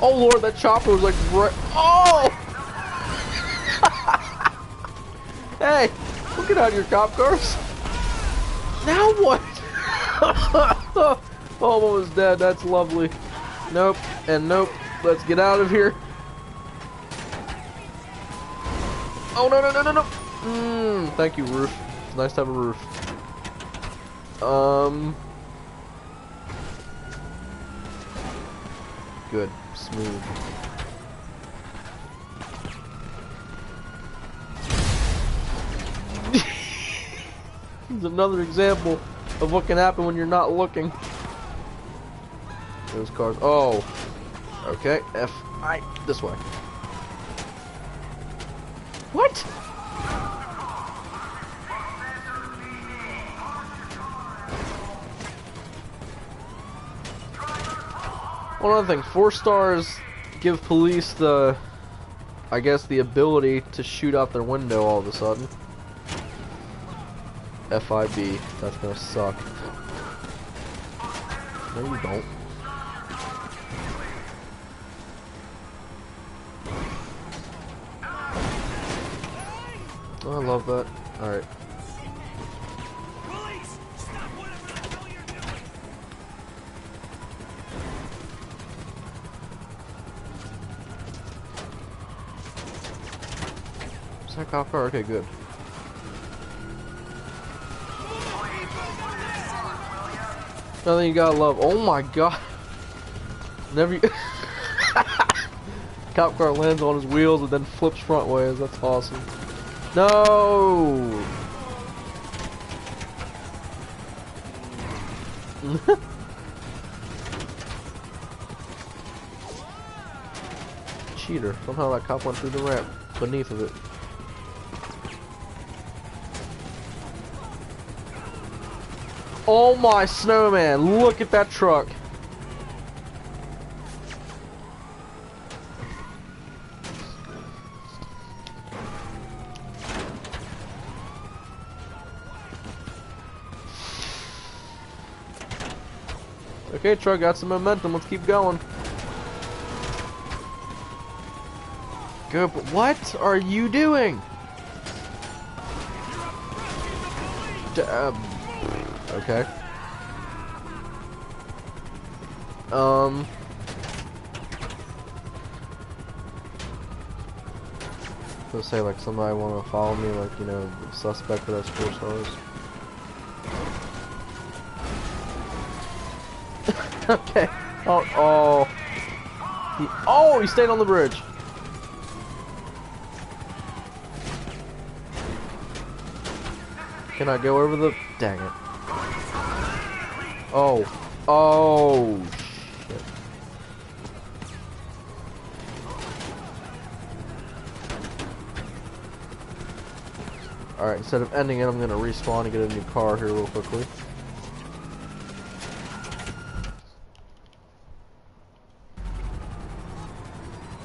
Oh lord, that chopper was like right. Oh! Hey, don't get out of your cop cars. Now what? Almost dead. That's lovely. Nope and nope. Let's get out of here. Oh no no no no no! Thank you, roof. It's nice to have a roof. Good, smooth. It's another example of what can happen when you're not looking. Those cars. Oh, okay. This way. What? One other thing, 4 stars give police the, I guess, the ability to shoot out their window all of a sudden. FIB, that's gonna suck. No, you don't. Oh, I love that. Alright. Police, stop whatever the hell you're doing. Is that cop car? Okay, good. Nothing you gotta love. Oh my god. Never. Cop car lands on his wheels and then flips front ways. That's awesome. No. Cheater. Somehow that cop went through the ramp beneath of it. Oh my snowman, look at that truck. Okay, truck, got some momentum. Let's keep going. Good, but what are you doing? Okay. Let's say like somebody want to follow me, like, you know, the suspect that has 4 stars. Okay. Oh, he stayed on the bridge. Can I go over the? Dang it. Oh. Oh. Shit. Alright, instead of ending it, I'm gonna respawn and get a new car here real quickly.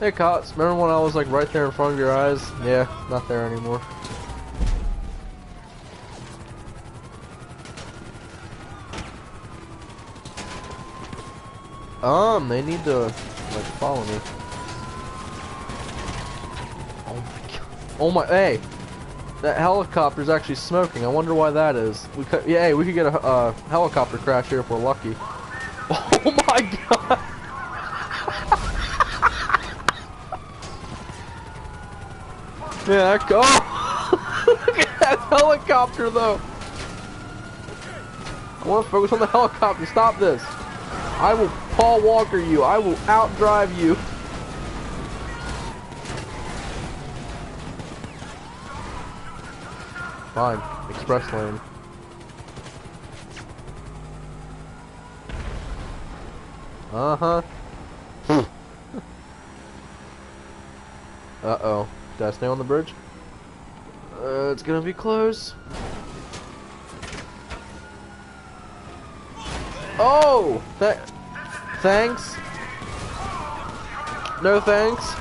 Hey cops, remember when I was like right there in front of your eyes? Yeah, not there anymore. They need to like follow me. Oh my god. Oh my, hey! That helicopter's actually smoking. I wonder why that is. We could, yeah, hey, we could get a helicopter crash here if we're lucky. Oh my god! Yeah, that look at that helicopter though. I want to focus on the helicopter. Stop this. I will Paul Walker you. I will outdrive you. Fine. Express lane. Uh-huh. Uh-oh. Did I stay on the bridge? It's gonna be close. Oh! Thanks. No thanks.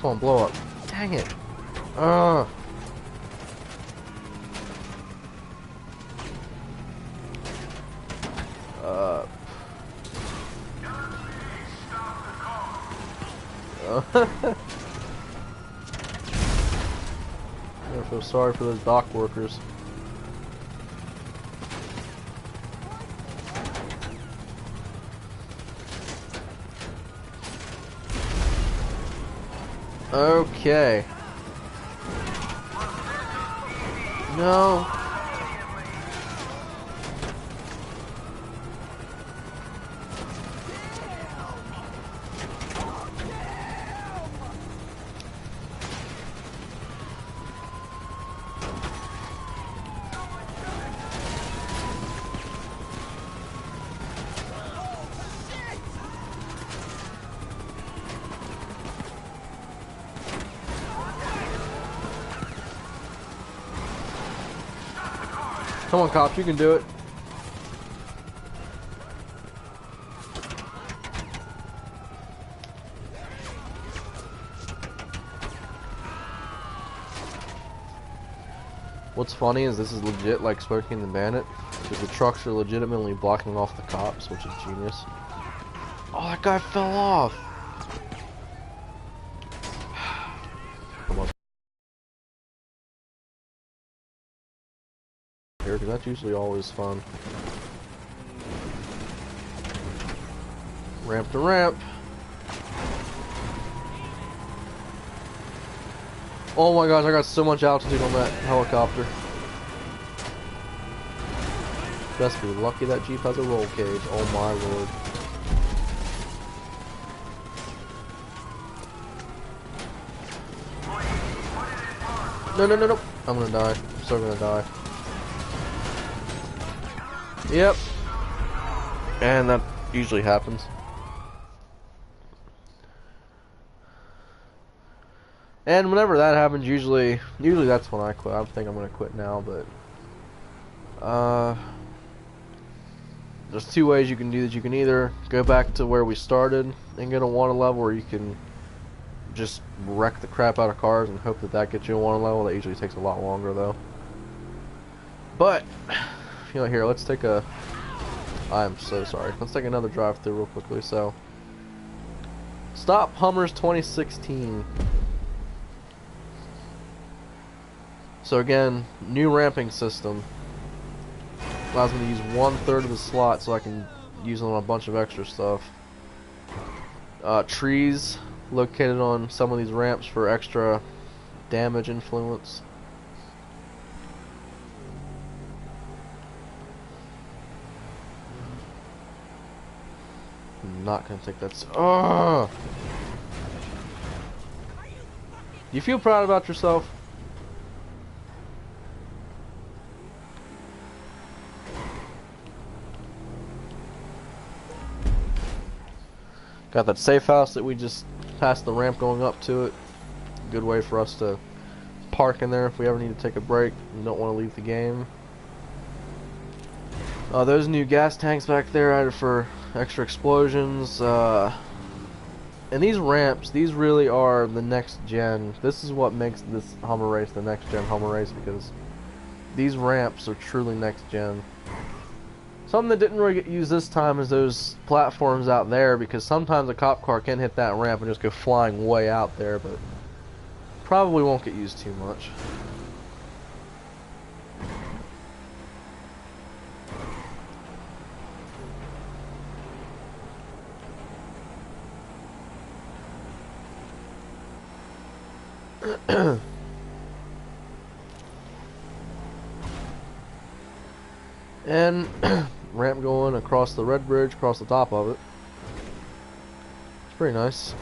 Come on, blow up. Dang it. Ugh. I feel sorry for those dock workers. Okay. No. Come on, cops, you can do it. What's funny is this is legit like Smokey and the Bandit, because the trucks are legitimately blocking off the cops, which is genius. Oh, that guy fell off! Come on. Here, because that's usually always fun. Ramp to ramp. Oh my gosh, I got so much altitude on that helicopter. Best be lucky that Jeep has a roll cage. Oh my lord. No, no, no, no. I'm gonna die. I'm so gonna die. Yep. And that usually happens. And whenever that happens, usually that's when I quit. I think I'm gonna quit now, but there's two ways you can do this. You can either go back to where we started and get a wanted level, or you can just wreck the crap out of cars and hope that gets you a wanted level. That usually takes a lot longer, though. But you know, here, let's take a. I'm so sorry. Let's take another drive through real quickly. So, Stop Hummers 2016. So again, new ramping system. Allows me to use 1/3 of the slot so I can use it on a bunch of extra stuff. Trees located on some of these ramps for extra damage influence. I'm not gonna take that. Oh! Do you feel proud about yourself? Got that safe house that we just passed the ramp going up to it. Good way for us to park in there if we ever need to take a break and don't want to leave the game. Those new gas tanks back there added for extra explosions. And these ramps, these really are the next gen. This is what makes this Hummer race the next gen Hummer race, because these ramps are truly next gen. Something that didn't really get used this time is those platforms out there, because sometimes a cop car can hit that ramp and just go flying way out there, but probably won't get used too much. And ramp going across the red bridge, across the top of it. It's pretty nice.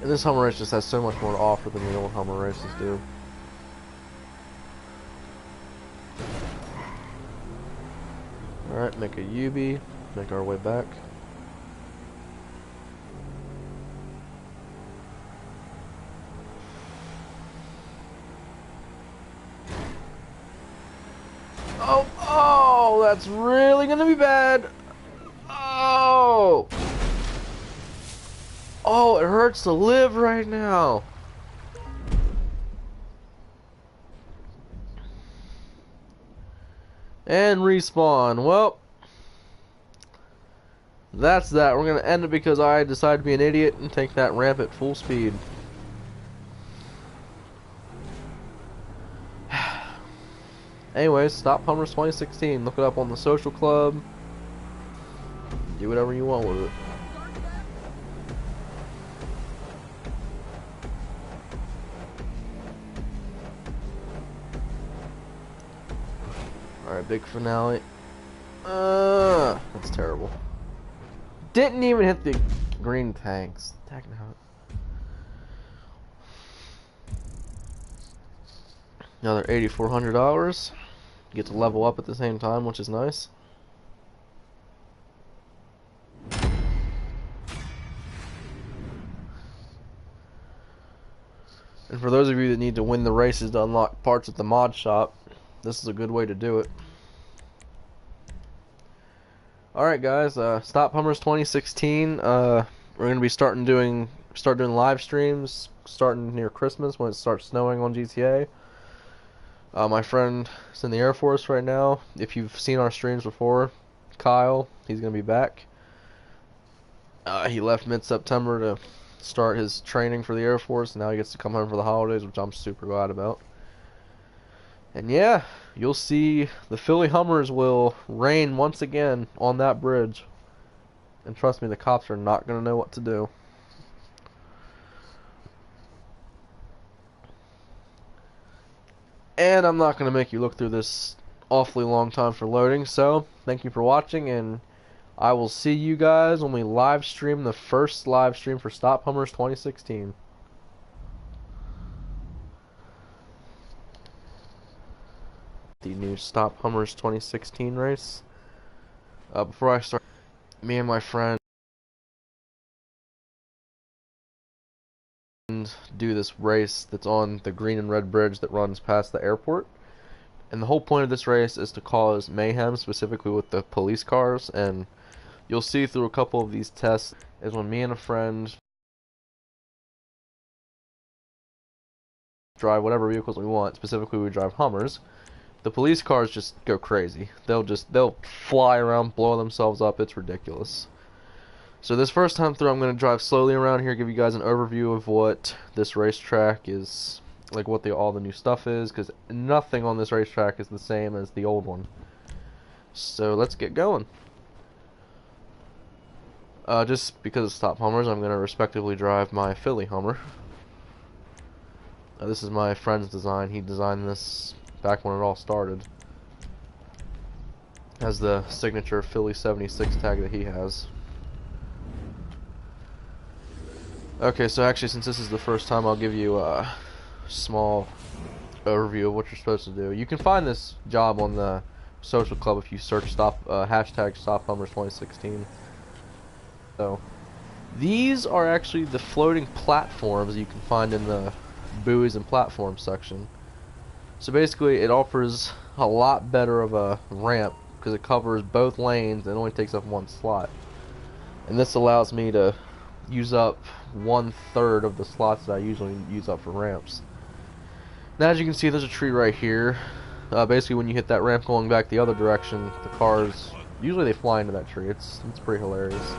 And this Hummer race just has so much more to offer than the old Hummer races do. Alright, make a UB, make our way back. Oh, that's really gonna be bad. Oh, Oh, it hurts to live right now. And respawn. Well, that's that. We're going to end it because I decided to be an idiot and take that ramp at full speed. Anyways, Stop Hummers 2016. Look it up on the social club. Do whatever you want with it. Alright, big finale. That's terrible. Didn't even hit the green tanks. Tagging out. Another $8,400. Get to level up at the same time, which is nice. And for those of you that need to win the races to unlock parts at the mod shop, this is a good way to do it. Alright guys, Stop Hummers 2016. We're gonna be start doing live streams starting near Christmas when it starts snowing on GTA. My friend is in the Air Force right now. If you've seen our streams before, Kyle, he's gonna be back. He left mid-September to start his training for the Air Force, and now he gets to come home for the holidays, which I'm super glad about. And yeah, you'll see the Philly Hummers will reign once again on that bridge. And trust me, the cops are not going to know what to do. And I'm not going to make you look through this awfully long time for loading, so thank you for watching, and I will see you guys when we live stream the first live stream for Stop Hummers 2016. The new Stop Hummers 2016 race. Before I start, me and my friend do this race that's on the green and red bridge that runs past the airport. And the whole point of this race is to cause mayhem, specifically with the police cars. And you'll see through a couple of these tests is when me and a friend drive whatever vehicles we want. Specifically, we drive Hummers. The police cars just go crazy. They'll fly around, blow themselves up. It's ridiculous. So this first time through, I'm going to drive slowly around here, give you guys an overview of what this racetrack is, like what all the new stuff is, because nothing on this racetrack is the same as the old one. So let's get going. Just because of Stop Hummers, I'm going to respectively drive my Philly Hummer. This is my friend's design. He designed this back when it all started. Has the signature Philly 76 tag that he has. Okay, so actually, since this is the first time, I'll give you a small overview of what you're supposed to do. You can find this job on the social club if you search hashtag Stop Hummers 2016. So these are actually the floating platforms you can find in the buoys and platforms section. So basically, it offers a lot better of a ramp because it covers both lanes and only takes up one slot. And this allows me to use up 1/3 of the slots that I usually use up for ramps. Now, as you can see, there's a tree right here. Basically, when you hit that ramp going back the other direction, the cars usually they fly into that tree. It's pretty hilarious.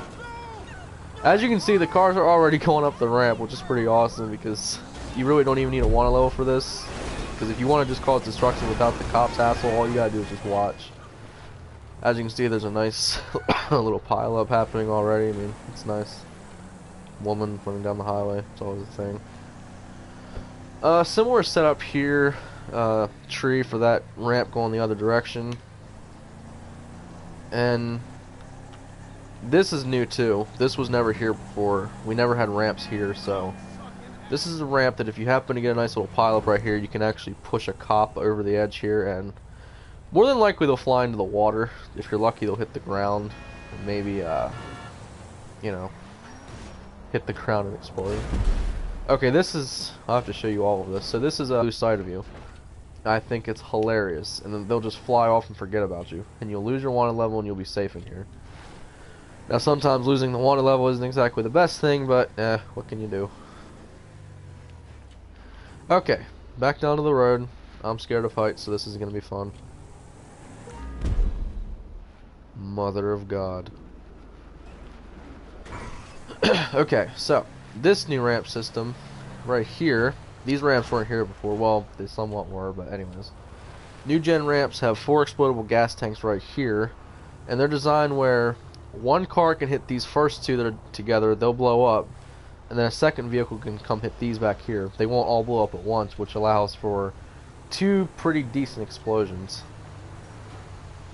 As you can see, the cars are already going up the ramp, which is pretty awesome because you really don't even need a 1 level for this. Because if you want to just cause destruction without the cops hassle, all you gotta do is just watch. As you can see, there's a nice little pile up happening already. I mean, it's nice. Woman running down the highway, it's always a thing. Similar setup here. Tree for that ramp going the other direction. And this is new too. This was never here before. We never had ramps here, so this is a ramp that if you happen to get a nice little pile up right here, you can actually push a cop over the edge here, and more than likely they'll fly into the water. If you're lucky, they'll hit the ground, and maybe you know, hit the ground and explode. Okay, this is, I'll have to show you all of this. So this is a blue side of you. I think it's hilarious, and then they'll just fly off and forget about you, and you'll lose your wanted level and you'll be safe in here. Now sometimes losing the wanted level isn't exactly the best thing, but what can you do? Okay, back down to the road. I'm scared of heights, so this is gonna be fun. Mother of God. Okay, so this new ramp system right here, these ramps weren't here before. Well, they somewhat were, but anyways. New gen ramps have 4 explodable gas tanks right here, and they're designed where one car can hit these first 2 that are together, they'll blow up, and then a second vehicle can come hit these back here. They won't all blow up at once, which allows for 2 pretty decent explosions.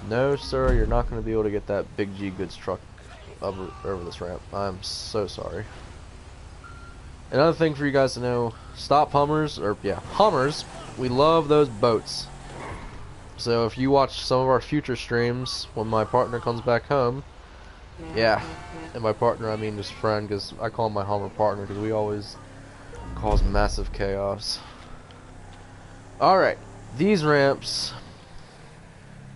No, sir, you're not going to be able to get that big G goods truck over this ramp. I'm so sorry. Another thing for you guys to know, stop Hummers, or yeah, Hummers, we love those boats. So if you watch some of our future streams when my partner comes back home, yeah, and by partner I mean just friend, because I call him my Hummer partner because we always cause massive chaos. Alright, these ramps,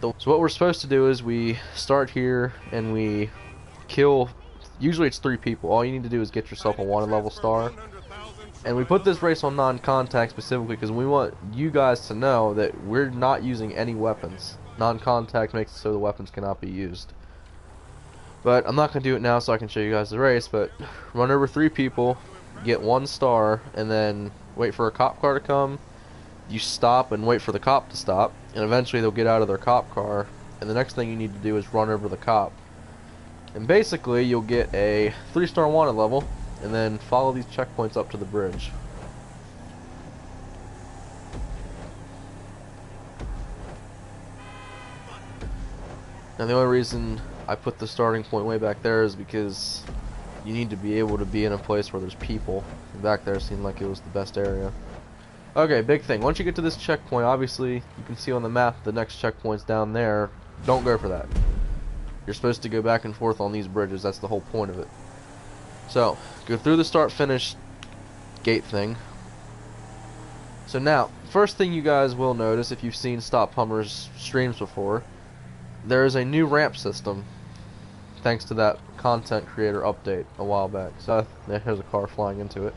so what we're supposed to do is we start here and we kill, usually it's 3 people. All you need to do is get yourself a wanted level star. And we put this race on non-contact specifically because we want you guys to know that we're not using any weapons. Non-contact makes it so the weapons cannot be used. But I'm not going to do it now so I can show you guys the race, but run over 3 people, get 1 star, and then wait for a cop car to come. You stop and wait for the cop to stop, and eventually they'll get out of their cop car, and the next thing you need to do is run over the cop. And basically you'll get a 3-star wanted level, and then follow these checkpoints up to the bridge. Now the only reason I put the starting point way back there is because you need to be able to be in a place where there's people. And back there seemed like it was the best area. Okay, big thing. Once you get to this checkpoint, obviously you can see on the map the next checkpoint's down there. Don't go for that. You're supposed to go back and forth on these bridges. That's the whole point of it. So, go through the start-finish gate thing. So now, first thing you guys will notice if you've seen Stop Hummer's streams before, there is a new ramp system, thanks to that content creator update a while back. So, there's a car flying into it.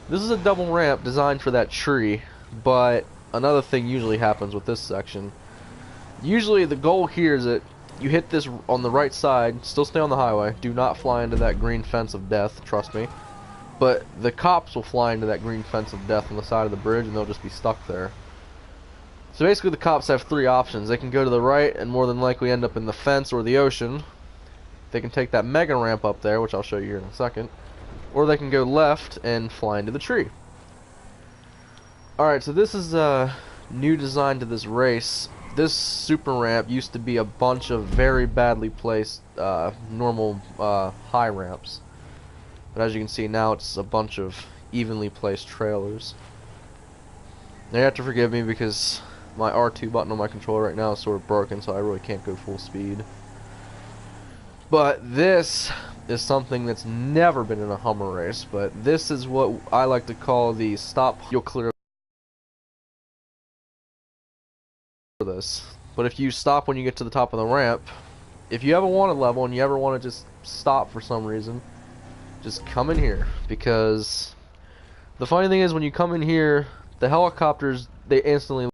This is a double ramp designed for that tree, but another thing usually happens with this section. Usually the goal here is that you hit this on the right side, still stay on the highway, do not fly into that green fence of death, trust me. But the cops will fly into that green fence of death on the side of the bridge and they'll just be stuck there. So basically the cops have 3 options. They can go to the right and more than likely end up in the fence or the ocean. They can take that mega ramp up there, which I'll show you here in a second. Or they can go left and fly into the tree. Alright, so this is a new design to this race. This super ramp used to be a bunch of very badly placed normal high ramps. But as you can see now it's a bunch of evenly placed trailers. Now you have to forgive me because my R2 button on my controller right now is sort of broken, so I really can't go full speed. But this is something that's never been in a Hummer race, but this is what I like to call the stop, you'll clear this. But if you stop when you get to the top of the ramp, if you have a wanted level and you ever want to just stop for some reason, just come in here, because the funny thing is when you come in here, the helicopters, they instantly